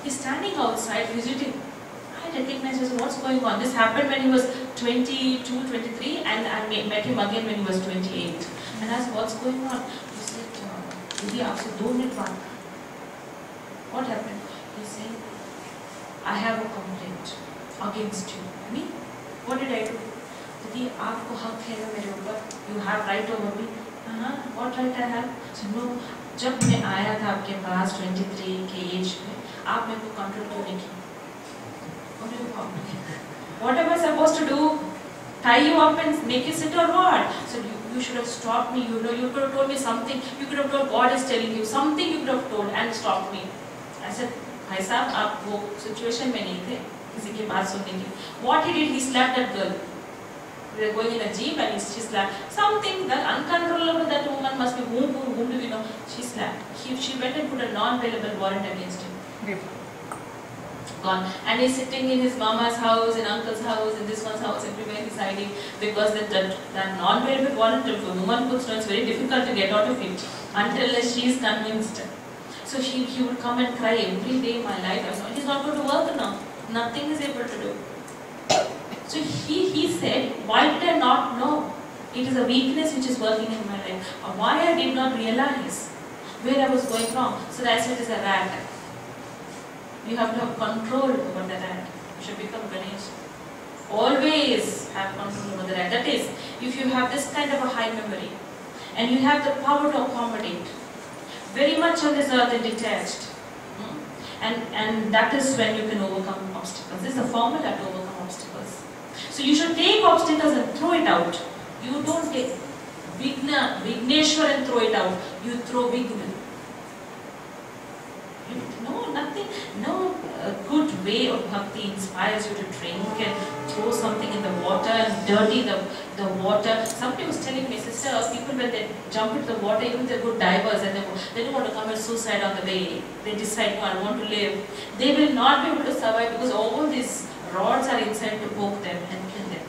[SPEAKER 1] He's standing outside visiting. I recognized him. What's going on? This happened when he was 22, 23, and I met him again when he was 28. And I asked, what's going on? He said, Didi, aapse 2 minutes baat. What happened? He said, I have a complaint against you. Me? What did I do? Didi, aapko hak hai na mere upar. You have right over me. What right I have? So no. जब मैं आया था आपके पास 23 के as में, आप मेरे को कंट्रोल क्यों नहीं किया? What am I supposed to do? Tie you up and make you sit or what? So you should have stopped me. You know, you could have told me something. You could have told God is telling you something. You could have told and stopped me. I said, भाई साहब आप वो situation में नहीं थे किसी की बात सुनने की. What he did, he slapped that girl. We were going in a jeep and she slapped something that uncontrollable. That woman must be whom do we know? She slapped. She went and put a non-bailable warrant against him. Gone. And he's sitting in his mama's house, in uncle's house, in this one's house, everywhere he's hiding because that non-bailable warrant, if a woman puts, no, it's very difficult to get out of it until she is convinced. So he would come and cry every day in my life. I said, he's not going to work now. Nothing is able to do. So he said, why did I not know? It is a weakness which is working in my life. Or why I did not realize where I was going wrong. So that's why it is a rat. You have to have control over the rat. You should become Ganesh. Always have control over the rat. That is, if you have this kind of a high memory and you have the power to accommodate, very much on this earth and detached. And that is when you can overcome obstacles. This is the formula to overcome obstacles. So you should take obstacles and throw it out. You don't take Vigneshwar and throw it out. You throw Vigna. No, nothing, no good way of bhakti inspires you to drink and throw something in the water and dirty the water. Somebody was telling me, sister, people when they jump into the water, even they're good divers and they don't want to commit suicide on the way. They decide, no, I want to live. They will not be able to survive because all these rods are inside to poke them and kill them.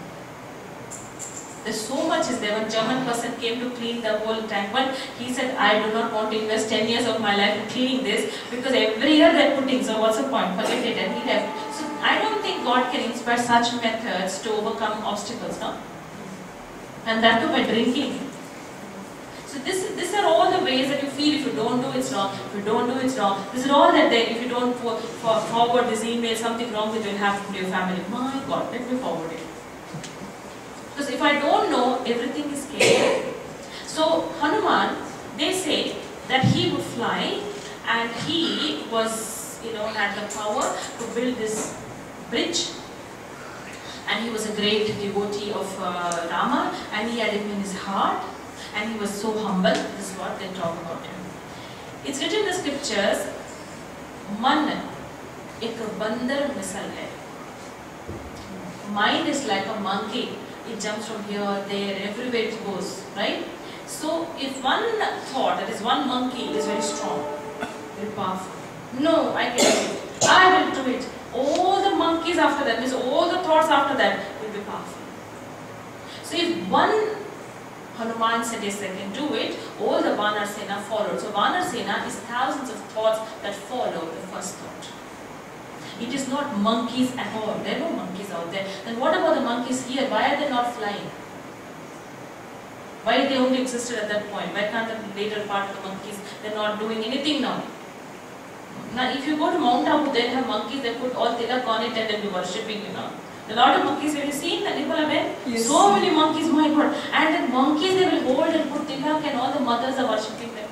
[SPEAKER 1] There's so much is there. One German person came to clean the whole tank. But he said, I do not want to invest 10 years of my life in cleaning this because every year they're putting, so what's the point? Forget it. And he left. So I don't think God can inspire such methods to overcome obstacles, no? And that too by drinking. So these are all the ways that you feel if you don't do it's wrong, if you don't do it's wrong. This is all that there, if you don't forward this email, something wrong with you will happen to your family. My God, let me forward it. Because if I don't know, everything is chaos. So Hanuman, they say that he would fly and he was, had the power to build this bridge. And he was a great devotee of Rama and he had him in his heart and he was so humble. This is what they talk about him. It's written in the scriptures, Man ek bandar misal hai. Mind is like a monkey. It jumps from here, there, everywhere it goes, right? So if one thought, that is one monkey, is very strong, very powerful. No, I can do it. I will do it. All the monkeys after that, means all the thoughts after that will be powerful. So if one Hanuman said yes, I can do it, all the Vanar Sena followed. So Vanar Sena is thousands of thoughts that follow the first thought. It is not monkeys at all. There are no monkeys out there. Then what about the monkeys here? Why are they not flying? Why they only existed at that point? Why can't the later part of the monkeys, they're not doing anything now? Now if you go to Mount Abu, they have monkeys, they put all tilak on it and they'll be worshipping, A lot of monkeys, have you seen the Nepal event? Yes. So many monkeys, my God. And the monkeys they will hold and put tilak and all the mothers are worshipping them.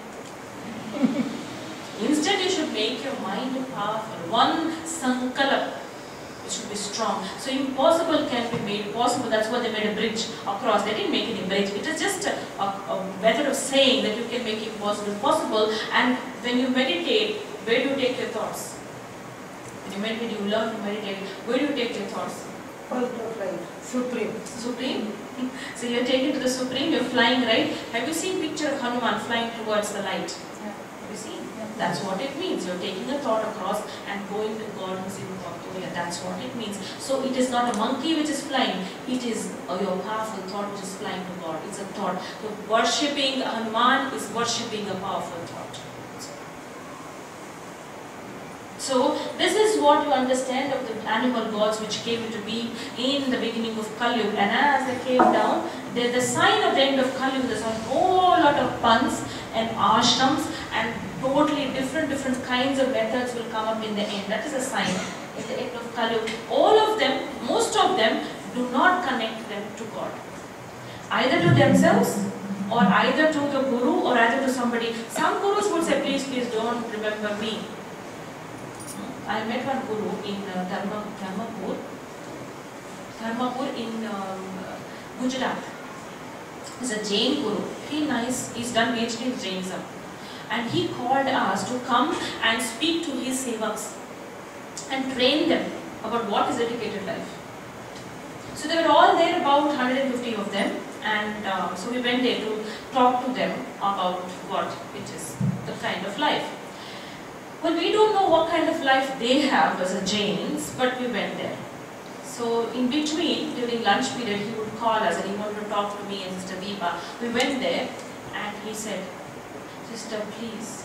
[SPEAKER 1] In instead you should make your mind powerful. One sankalp, it should be strong. So impossible can be made possible. That's why they made a bridge across. They didn't make any bridge. It is just a method of saying that you can make impossible possible. And when you meditate, where do you take your thoughts? When you meditate, you learn to meditate. Where do you take your thoughts?
[SPEAKER 5] Point of light. Supreme.
[SPEAKER 1] Supreme. So you're taken to the Supreme, you're flying, right? Have you seen picture of Hanuman flying towards the light?
[SPEAKER 5] Yeah.
[SPEAKER 1] Have you seen? That's what it means. You're taking a thought across and going to God and saying, yeah, that's what it means. So it is not a monkey which is flying. It is your powerful thought which is flying to God. It's a thought. So worshipping Hanuman is worshipping a powerful thought. So this is what you understand of the animal gods which came into being in the beginning of Kali Yuga. And as they came down, the sign of the end of Kali Yuga, there's a whole lot of puns and ashrams and totally different kinds of methods will come up in the end. That is a sign in the end of Kali Yuga. All of them, most of them, do not connect them to God. Either to themselves or either to the guru or either to somebody. Some gurus would say, please don't remember me. I met one guru in Dharmapur in Gujarat. He's a Jain guru, very nice. He's done PhD in Jainism. And he called us to come and speak to his sevaks and train them about what is educated life. So they were all there, about 150 of them, and so we went there to talk to them about what it is, the kind of life. Well, we don't know what kind of life they have as a Jains, but we went there. So in between, during lunch period, he would call us and he wanted to talk to me and Sister Deepa. We went there and he said, Sister, please,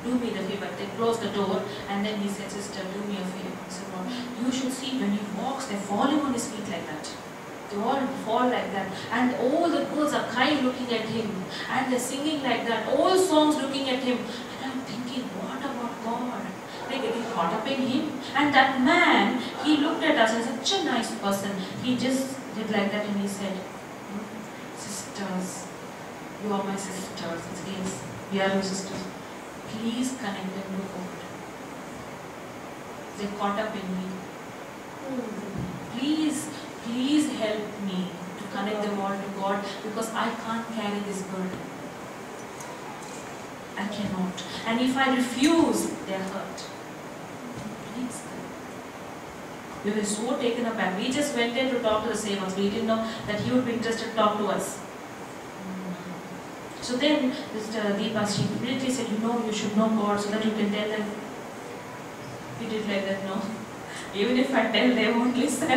[SPEAKER 1] do me the favor. They closed the door and then he said, Sister, do me a favor. I said, well, you should see when he walks, they're falling on his feet like that. They all fall like that. And all the girls are kind looking at him and they're singing like that. All songs looking at him. And I'm thinking, what about God? They're getting caught up in him. And that man, he looked at us as such a nice person. He just did like that and he said, Sisters, you are my sisters. It's against, we are your sisters. Please connect them to God. They're caught up in me. Please help me to connect them all to God because I can't carry this burden. I cannot. And if I refuse, they are hurt. Please. We were so taken aback. We just went there to talk to the Sevaks. We didn't know that he would be interested to talk to us. So then, Mr. Deepa, she immediately said, you should know God so that you can tell them. We did like that, no. Even if I tell, they won't listen.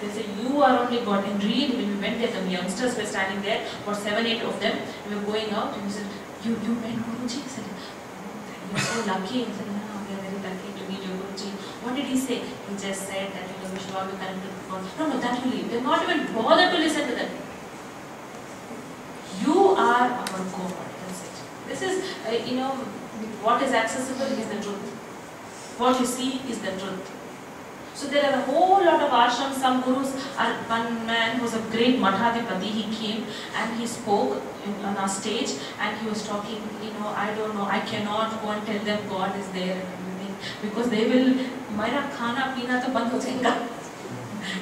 [SPEAKER 1] They say, you are only God. And really, when we went there, the youngsters were standing there, about 7, 8 of them. We were going out and we said, you met Guruji? I said, oh, you're so lucky. I said, no, we are very lucky to meet your Guruji. What did he say? He just said that we should all be connected to God. No, that you leave. They're not even bothered to listen to them. You are our God. That's it. This is, what is accessible is the truth. What you see is the truth. So there are a whole lot of ashrams. Some gurus are, one man who was a great Madhadipati, he came and he spoke on our stage and he was talking, I don't know, I cannot go and tell them God is there and everything because they will, Mera khana peena to band ho jayega.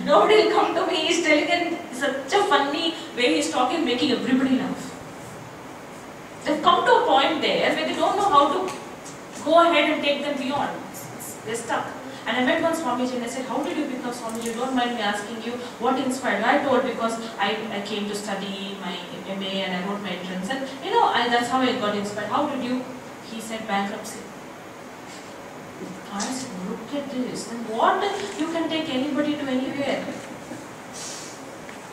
[SPEAKER 1] Nobody will come to me, he's telling them such a funny way he's talking, making everybody laugh. They've come to a point there where they don't know how to go ahead and take them beyond. They're stuck. And I met one Swamiji and I said, how did you become Swamiji? Don't mind me asking you, what inspired you? I told because I came to study my MA and I wrote my entrance and that's how I got inspired. How did you? He said, bankruptcy. I said, look at this. And what? You can take anybody to anywhere.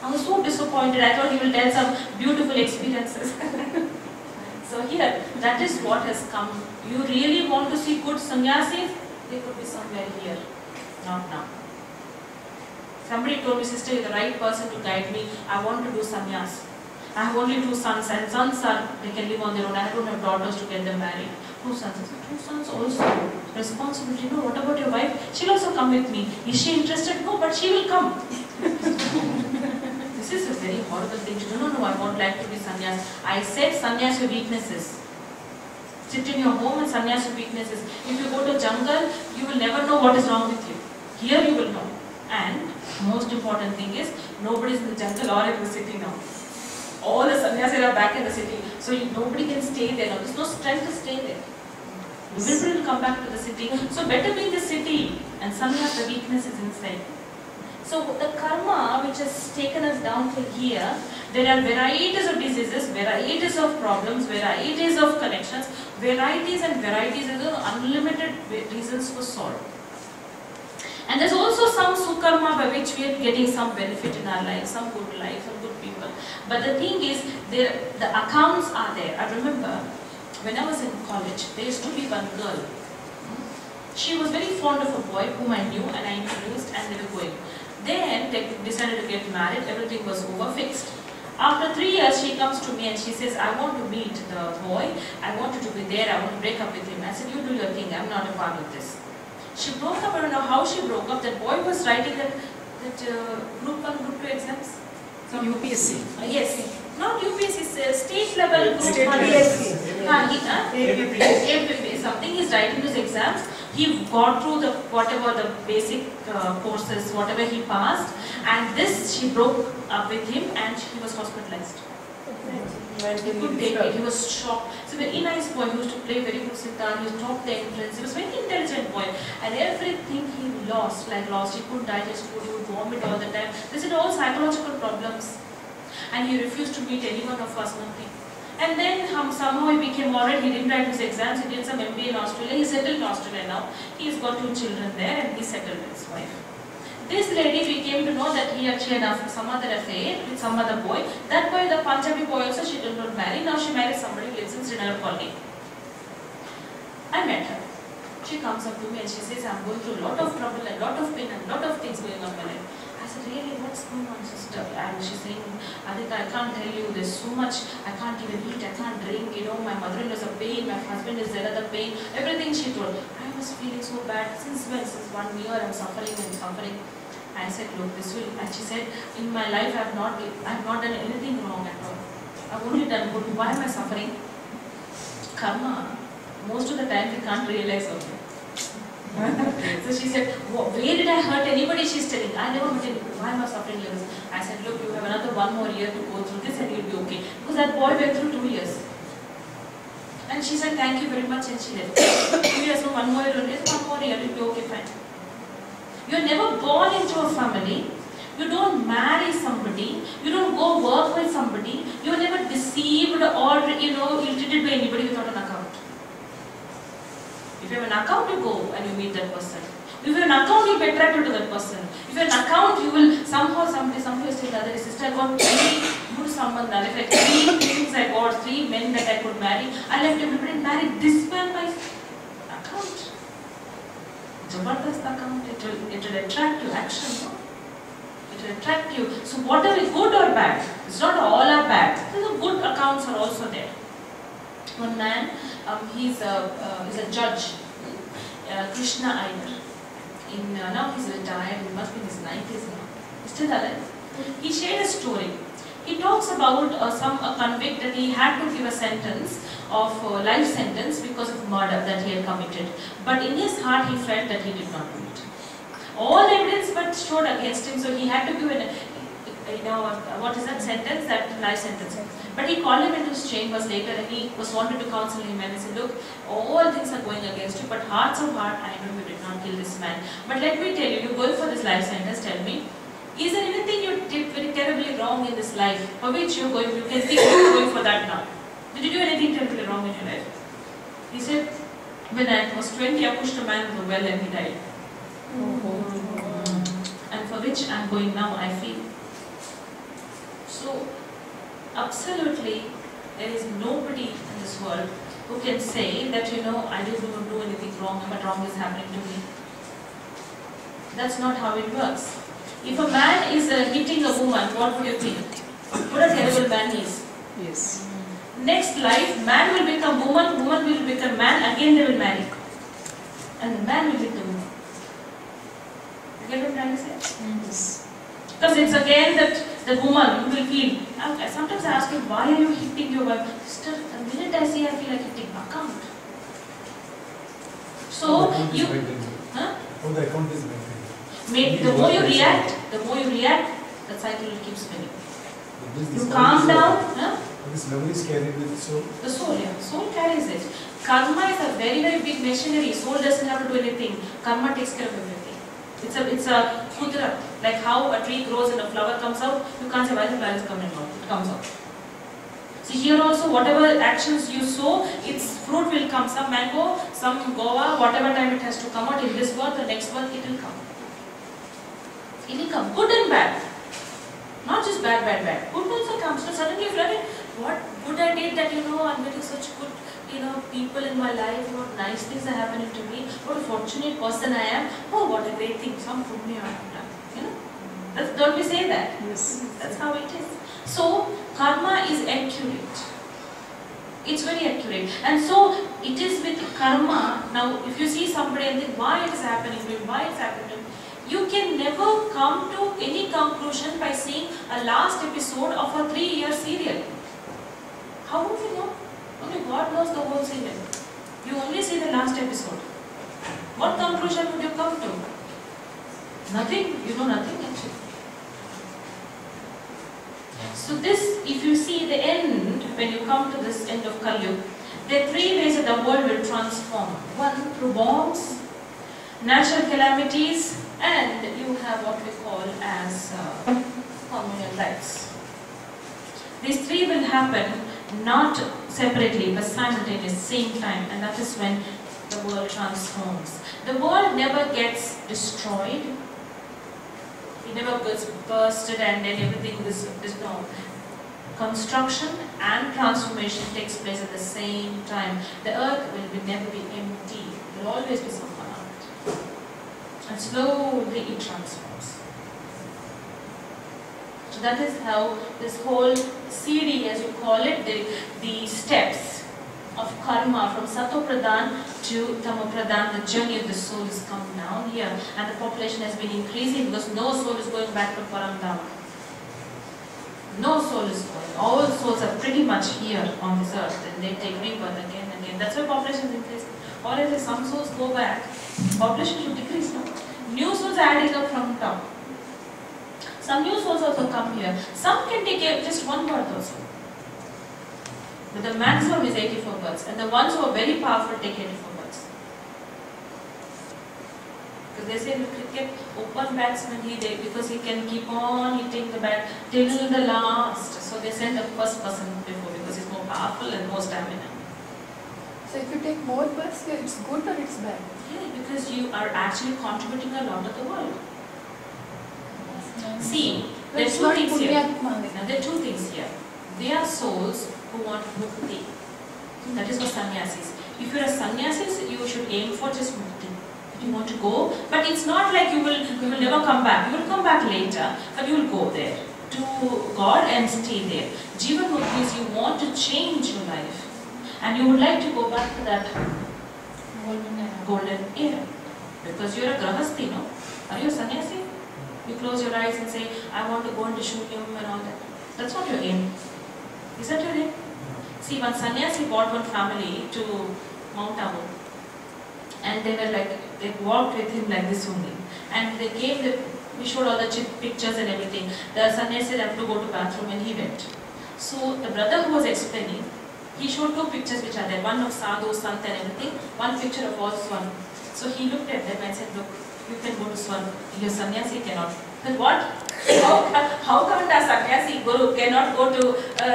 [SPEAKER 1] I was so disappointed. I thought he will tell some beautiful experiences. So here, that is what has come. You really want to see good sannyasis? They could be somewhere here, not now. Somebody told me, sister, you're the right person to guide me. I want to do sannyas. I have only 2 sons, and sons they can live on their own. I don't have daughters to get them married. 2 sons. I said, 2 sons also. Responsibility. No, what about your wife? She'll also come with me. Is she interested? No, but she will come. This is a very horrible thing. No, I won't like to be sannyas. I said sannyas your weaknesses. Sit in your home and sannyasa weaknesses. If you go to jungle, you will never know what is wrong with you. Here you will know. And most important thing is, nobody is in the jungle or in the city now. All the sannyasis are back in the city. So nobody can stay there now. There's no strength to stay there. Everybody will come back to the city. So better be in the city and sannyas, the weakness is inside. So the karma which has taken us down till here, there are varieties of diseases, varieties of problems, varieties of connections, varieties and varieties of unlimited reasons for sorrow. And there's also some sukarma by which we are getting some benefit in our life, some good life, some good people. But the thing is, the accounts are there. I remember when I was in college, there used to be one girl. She was very fond of a boy whom I knew and I introduced, and they were going. Then they decided to get married, everything was over, fixed. After 3 years, she comes to me and she says, I want to meet the boy, I want you to be there, I want to break up with him. I said, you do your thing, I'm not a part of this. She broke up, I don't know how she broke up. That boy was writing that group 1, group 2 exams.
[SPEAKER 5] UPSC.
[SPEAKER 1] Yes. Not UPSC, state level group
[SPEAKER 5] State
[SPEAKER 1] 1.
[SPEAKER 5] level.
[SPEAKER 1] APP. Something he's writing his exams. He got through the whatever the basic courses, whatever he passed, and this she broke up with him and he was hospitalized. He couldn't take it. He was shocked. It's a very nice boy. He used to play very good sitar. He used to top the entrance. He was a very intelligent boy. And everything he lost, he couldn't digest food. He would vomit all the time. This is all psychological problems. And he refused to meet any one of us, nothing. And then somehow he became alright. He didn't write his exams. He did some MBA in Australia. He settled in Australia now. He's got 2 children there and he settled with his wife. This lady, we came to know that she had some other affair with some other boy. That boy, the Punjabi boy also, she did not marry. Now she married somebody who lives in Srinagar Colony. I met her. She comes up to me and she says, I'm going through a lot of trouble, a lot of pain and a lot of things going on in my life. I said, really, what's going on, sister? And she's saying, Radhika, I can't tell you, there's so much, I can't even eat, I can't drink, my mother-in-law is a pain, my husband is another pain, everything she told. I was feeling so bad, since 1 year I'm suffering and suffering. I said, look, this will, and she said, in my life I have not done anything wrong at all. I've only done good. Why am I suffering? Karma, most of the time we can't realize also. So she said, where did I hurt anybody? She's telling, I never hurt anybody. Why am I suffering like this? I said, look, you have another 1 more year to go through this and you'll be okay. Because that boy went through 2 years. And she said, thank you very much, and she left. 2 years, no, 1 more year, 1 more year, you'll be okay, fine. You're never born into a family. You don't marry somebody. You don't go work with somebody. You're never deceived or, ill-treated by anybody without an account. If you have an account, you go and you meet that person. If you have an account, you'll be attracted to that person. If you have an account, you will somehow, somebody will say, Dada, sister, I got 3 good sambandha. If I 3 things I got, 3 men that I could marry, I left everybody and married this man by account. Zabardast account, it will attract you, action, no? It will attract you. So whatever is good or bad, it's not all are bad. The good accounts are also there. One man, he's a judge, Krishna Iyer. Now he's retired, he must be in his 90s now. He's still alive. He shared a story. He talks about a convict that he had to give a sentence of life sentence because of murder that he had committed. But in his heart he felt that he did not do it. All evidence but showed against him, so he had to give what is that sentence, that life sentence. But he called him into his chambers later and he was wanted to counsel him and he said, look, all things are going against you, but hearts of heart, I know you did not kill this man. But let me tell you, you're going for this life sentence, tell me, is there anything you did very terribly wrong in this life for which you can think you're going for that now? Did you do anything terribly wrong in your life? He said, when I was 20, I pushed a man into the well and he died. And for which I'm going now, I feel. So, absolutely, there is nobody in this world who can say that, I didn't do anything wrong, but wrong is happening to me. That's not how it works. If a man is hitting a woman, what would you think? What a terrible man he is.
[SPEAKER 5] Yes.
[SPEAKER 1] Next life, man will become woman, woman will become man, again they will marry. And the man will hit the woman. You get what I'm trying to say?
[SPEAKER 5] Yes.
[SPEAKER 1] Because it's again that the woman, you will feel. Sometimes I ask him, why are you hitting your wife? Sister, the minute I see, I feel like hitting. Account. So you, huh?
[SPEAKER 3] How the account is maintained.
[SPEAKER 1] The more you react, the cycle will keep spinning. You calm down. Huh?
[SPEAKER 3] This memory is carried with the soul.
[SPEAKER 1] The soul, yeah. Soul carries it. Karma is a very, very big machinery. Soul doesn't have to do anything. Karma takes care of everything. It's a kudra. Like how a tree grows and a flower comes out, you can't say why the flower is coming out. It comes out. So here also, whatever actions you sow, its fruit will come. Some mango, some guava, whatever time it has to come out in this birth, the next birth, it will come. It will come. Good and bad. Not just bad. Good also comes. So suddenly you feel, what good I did that, I'm getting such good, people in my life, what nice things are happening to me, what a fortunate person I am. Oh, what a great thing, some punya I have done. Don't we say that?
[SPEAKER 5] Yes.
[SPEAKER 1] That's how it is. So, karma is accurate. It's very accurate. And so, it is with karma. Now, if you see somebody and think why it is happening to him, why it's happening to him, you can never come to any conclusion by seeing a last episode of a 3-year serial. How would you know? Only God knows the whole serial. You only see the last episode. What conclusion would you come to? Nothing. You know nothing actually. So this, if you see the end, when you come to this end of Kali Yuga, there are 3 ways that the world will transform. One, through bombs, natural calamities, and you have what we call as communal rights. These 3 will happen not separately but simultaneously, same time, and that is when the world transforms. The world never gets destroyed. It never gets bursted and then everything is no. Construction and transformation takes place at the same time. The earth will never be empty. There will always be someone on it. And slowly it transforms. So that is how this whole CD, as you call it, the steps of karma from Sato Pradhan to Tamo Pradhan, the journey of the soul is come down here, and the population has been increasing because no soul is going back to Paramdham. No soul is going. All souls are pretty much here on this earth, and they take rebirth again and again. That's why population is increasing. Or if some souls go back, population should decrease, no? New souls are adding up from top. Some new souls also come here. Some can take just one birth also. But the maximum is 84 births. And the ones who are very powerful take 84 births. Because they say cricket open batsman, because he can keep on hitting the bat till the last. So they send the first person before because he's more powerful and more stamina.
[SPEAKER 6] So if you take more births, it's good or it's bad?
[SPEAKER 1] Yeah, because you are actually contributing a lot to the world. See, there are 2 things here. Now, there are 2 things here. They are souls who want mukti. That is for sannyasis. If you are a sannyasis, you should aim for just mukti. You want to go, but it's not like you will never come back. You will come back later, but you will go there to God and stay there. Jivan mukti is you want to change your life, and you would like to go back to that golden era, because you are a grahasti, no? Are you a sannyasi? You close your eyes and say, I want to go into Shunyam and all that. That's not your aim. Is that your aim? See, one sannyasi brought one family to Mount Abu, and they were like, they walked with him like this only. And they came, we showed all the pictures and everything. The sannyasi had to go to bathroom and he went. So the brother who was explaining, he showed 2 pictures which are there, one of sadhu, sant and everything, one picture of all swan. So he looked at them and said, look, you can go to swan, your sannyasi cannot. Then what? How come the sannyasi guru cannot go to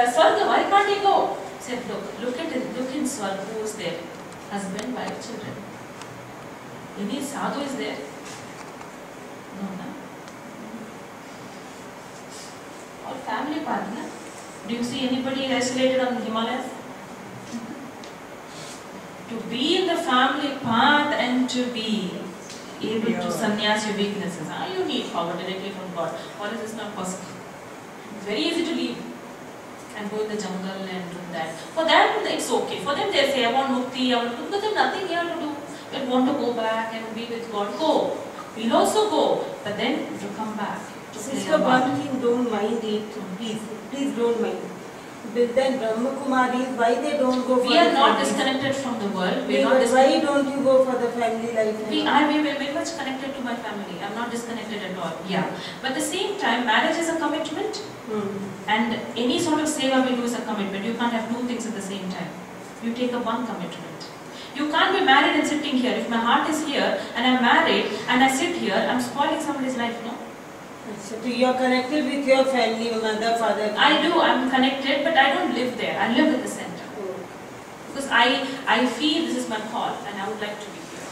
[SPEAKER 1] Swarga? Why can't he go? He said, look in Swarga, who is there? Husband, wife, children. Any sadhu is there? No, no. All family partner. Do you see anybody isolated on the Himalayas? To be in the family path and to be able to sannyas your weaknesses. You need power directly from God. Or is this not possible? It's very easy to leave and go in the jungle and do that. For them, it's okay. For them, they say, I want mukti, I want to do, because there's nothing here to do. They want to go back and be with God. Go. We'll also go. But then to come back.
[SPEAKER 7] Sister, one thing, don't mind it, please. Please don't mind. But then Brahma Kumaris, why they don't go for
[SPEAKER 1] We are
[SPEAKER 7] the
[SPEAKER 1] not
[SPEAKER 7] family?
[SPEAKER 1] disconnected from the world. We
[SPEAKER 7] Yeah,
[SPEAKER 1] are not
[SPEAKER 7] but why
[SPEAKER 1] disconnected.
[SPEAKER 7] don't you go for the family life?
[SPEAKER 1] I am very much connected to my family. I am not disconnected at all. Yeah. But at the same time, marriage is a commitment. And any sort of seva we do is a commitment. You can't have two things at the same time. You take up one commitment. You can't be married and sitting here. If my heart is here and I'm married and I sit here, I'm spoiling somebody's life, no?
[SPEAKER 7] So you are connected with your family, your mother, father?
[SPEAKER 1] I do, I'm connected, but I don't live there. I live at the center. Because I feel this is my call and I would like to be here.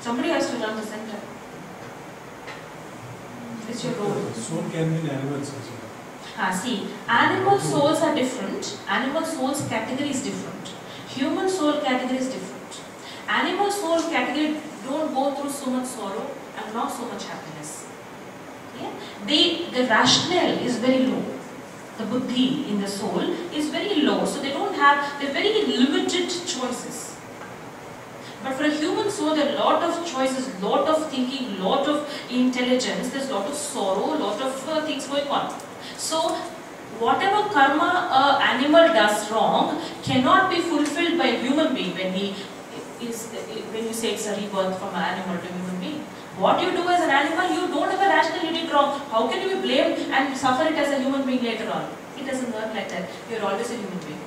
[SPEAKER 1] Somebody has to run the center. It's your role.
[SPEAKER 3] Soul can be in animals also.
[SPEAKER 1] See, animal souls are different. Animal souls category is different. Human soul category is different. Animal soul category don't go through so much sorrow and not so much happiness. Yeah? The rationale is very low. The buddhi in the soul is very low. So they're very limited choices. But for a human soul, there are a lot of choices, lot of thinking, lot of intelligence, there's a lot of sorrow, lot of things going on. So, whatever karma an animal does wrong cannot be fulfilled by a human being when you say it's a rebirth from an animal to a human being. What you do as an animal, you don't have a rationale, you did wrong. How can you be blamed and suffer it as a human being later on? It doesn't work like that. You're always a human being.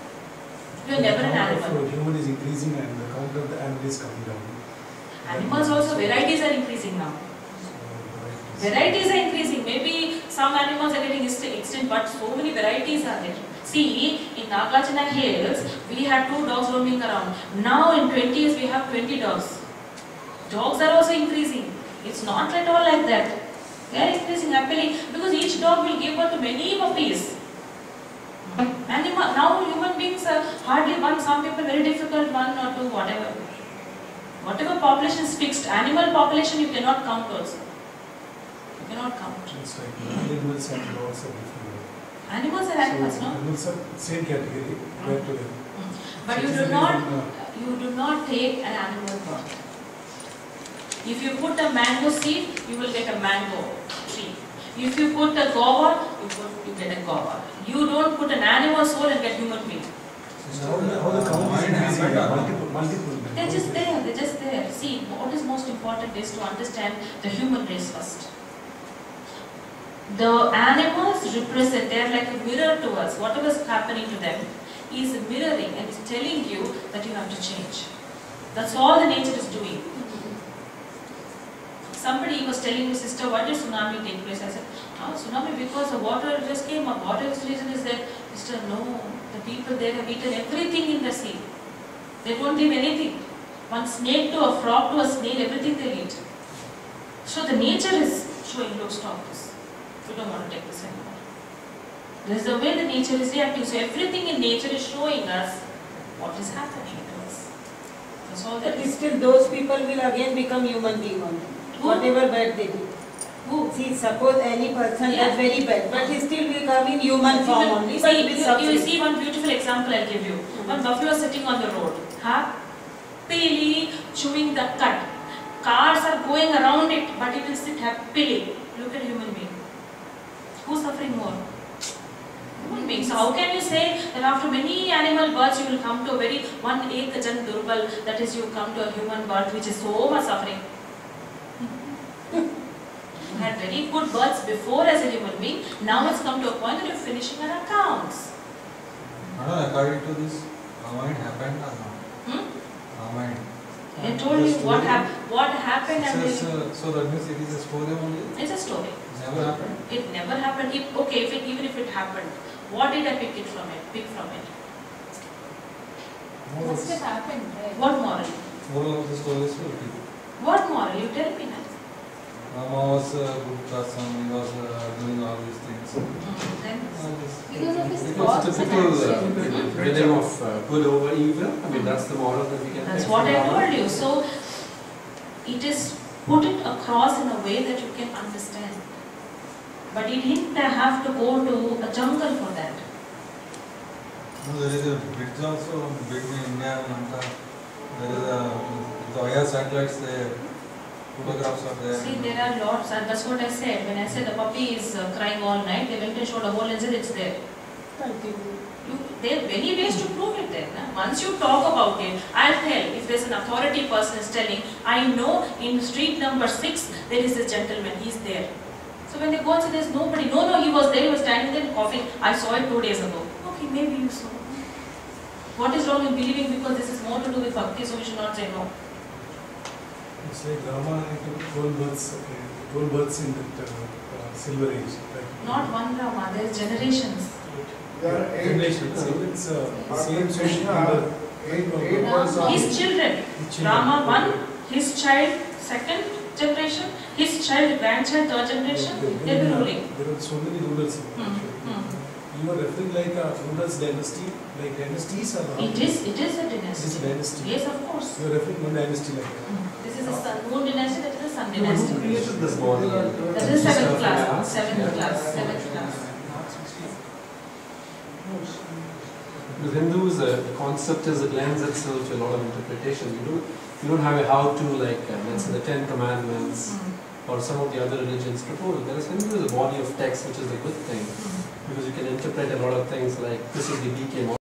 [SPEAKER 1] You're never an animal.
[SPEAKER 3] The human is increasing and the count of the animal is coming down.
[SPEAKER 1] Animals also, varieties are increasing now. Varieties are increasing. Maybe some animals are getting extinct, but so many varieties are there. See, in Nagarjuna Hills, we had 2 dogs roaming around. Now in 20 years, we have 20 dogs. Dogs are also increasing. It's not at all like that. They are increasing happily because each dog will give birth to many puppies. Now human beings are hardly one, some people very difficult, 1 or 2, whatever. Whatever population is fixed, animal population you cannot count also. You cannot count.
[SPEAKER 3] It's like animals and dogs are different.
[SPEAKER 1] Animals are animals, no?
[SPEAKER 3] Animals are same category, right to them.
[SPEAKER 1] But you do not take an animal birth. If you put a mango seed, you will get a mango tree. If you put a guava, you get a guava. You don't put an animal soul and get human being.
[SPEAKER 3] How the count is increasing, multiple.
[SPEAKER 1] They're just there. See, what is most important is to understand the human race first. The animals represent, they are like a mirror to us. Whatever is happening to them is mirroring and is telling you that you have to change. That's all the nature is doing. Somebody was telling me, sister, why did tsunami take place? I said, tsunami because the water just came up. Water reason is there. Sister, no. The people there have eaten everything in the sea. They don't leave anything. One snake to a frog to a snail, everything they eat. So the nature is showing, look, stop this. We don't want to take this anymore. This is the way the nature is reacting. So everything in nature is showing us what is happening to us. That's all that
[SPEAKER 7] But
[SPEAKER 1] is.
[SPEAKER 7] still those people will again become human being only.
[SPEAKER 1] Who?
[SPEAKER 7] Whatever bad they do.
[SPEAKER 1] Who?
[SPEAKER 7] See, suppose any person
[SPEAKER 1] Yeah.
[SPEAKER 7] is very bad, but he still will come in human form only. But with
[SPEAKER 1] You
[SPEAKER 7] suffering.
[SPEAKER 1] see one beautiful example I'll give you. One buffalo was sitting on the road, happily chewing the cud. Cars are going around it, but it will sit happily. Look at human being. Who's suffering more? Human being. So how can you say that after many animal births you will come to a very one ekajan durbal, that is you come to a human birth which is so much suffering. You had very good births before as a human being. Now it's come to a point that you're finishing your accounts.
[SPEAKER 8] According to this, how it happened or not? How it?
[SPEAKER 1] I told you what happened and
[SPEAKER 8] So that means it is a story only?
[SPEAKER 1] it's a story.
[SPEAKER 8] It never happened?
[SPEAKER 1] It never happened. Even if it happened, what did I pick from it?
[SPEAKER 6] Must have happened, right?
[SPEAKER 1] What moral?
[SPEAKER 8] Moral of the story is okay.
[SPEAKER 1] What moral? You tell me now.
[SPEAKER 8] Rama was a good person, he was doing all these things.
[SPEAKER 1] Then
[SPEAKER 6] Because of his
[SPEAKER 4] Because
[SPEAKER 6] thoughts
[SPEAKER 4] it's a
[SPEAKER 6] and
[SPEAKER 4] typical
[SPEAKER 6] actions.
[SPEAKER 4] rhythm of good over evil. I mean, that's the moral that we can
[SPEAKER 1] that's
[SPEAKER 4] take
[SPEAKER 1] what
[SPEAKER 4] from
[SPEAKER 1] I
[SPEAKER 4] Rama.
[SPEAKER 1] told you. So it is put it across in a way that you can understand. But it didn't have to go to a jungle for that.
[SPEAKER 8] No, there is a bridge also between India and Lanka. There is the IR satellites there, photographs are there.
[SPEAKER 1] See, there are lots, and that's what I said. When I said the puppy is crying all night, they went and showed a hole and said it's there. There are many ways to prove it then. Once you talk about it, I'll tell, if there's an authority person is telling, I know in street number 6, there is a gentleman, he's there. So when they go and say there's nobody, no, he was there, he was standing there coughing, I saw it 2 days ago. Okay, maybe you saw. What is wrong in believing because this is more to do with bhakti, so we should not say no.
[SPEAKER 3] It's like Rama had 12 births in that silver age. Like,
[SPEAKER 1] Not one Rama, there's generations.
[SPEAKER 2] There are 8
[SPEAKER 3] generations. So it's same social order.
[SPEAKER 2] 8 births are-
[SPEAKER 1] His children, Rama 1, his child 2nd generation, his child, grandchild 3rd generation, they will ruling.
[SPEAKER 3] There are so many rulers. You are referring like a ruler's dynasty, like dynasties are not.
[SPEAKER 1] It is a dynasty.
[SPEAKER 3] It is a dynasty.
[SPEAKER 1] Yes, of course.
[SPEAKER 3] You are referring one dynasty like that.
[SPEAKER 1] This is a sun, moon dynasty, that is a sun
[SPEAKER 4] Who
[SPEAKER 1] dynasty.
[SPEAKER 4] created this model?
[SPEAKER 1] That is 7th class. 7th class. 7th class.
[SPEAKER 4] With Hindus, the concept is it lends itself to a lot of interpretation. You don't have a how-to like, let's say the 10 Commandments or some of the other religions propose. Whereas Hindu is a body of text, which is a good thing because you can interpret a lot of things like this is the BK model.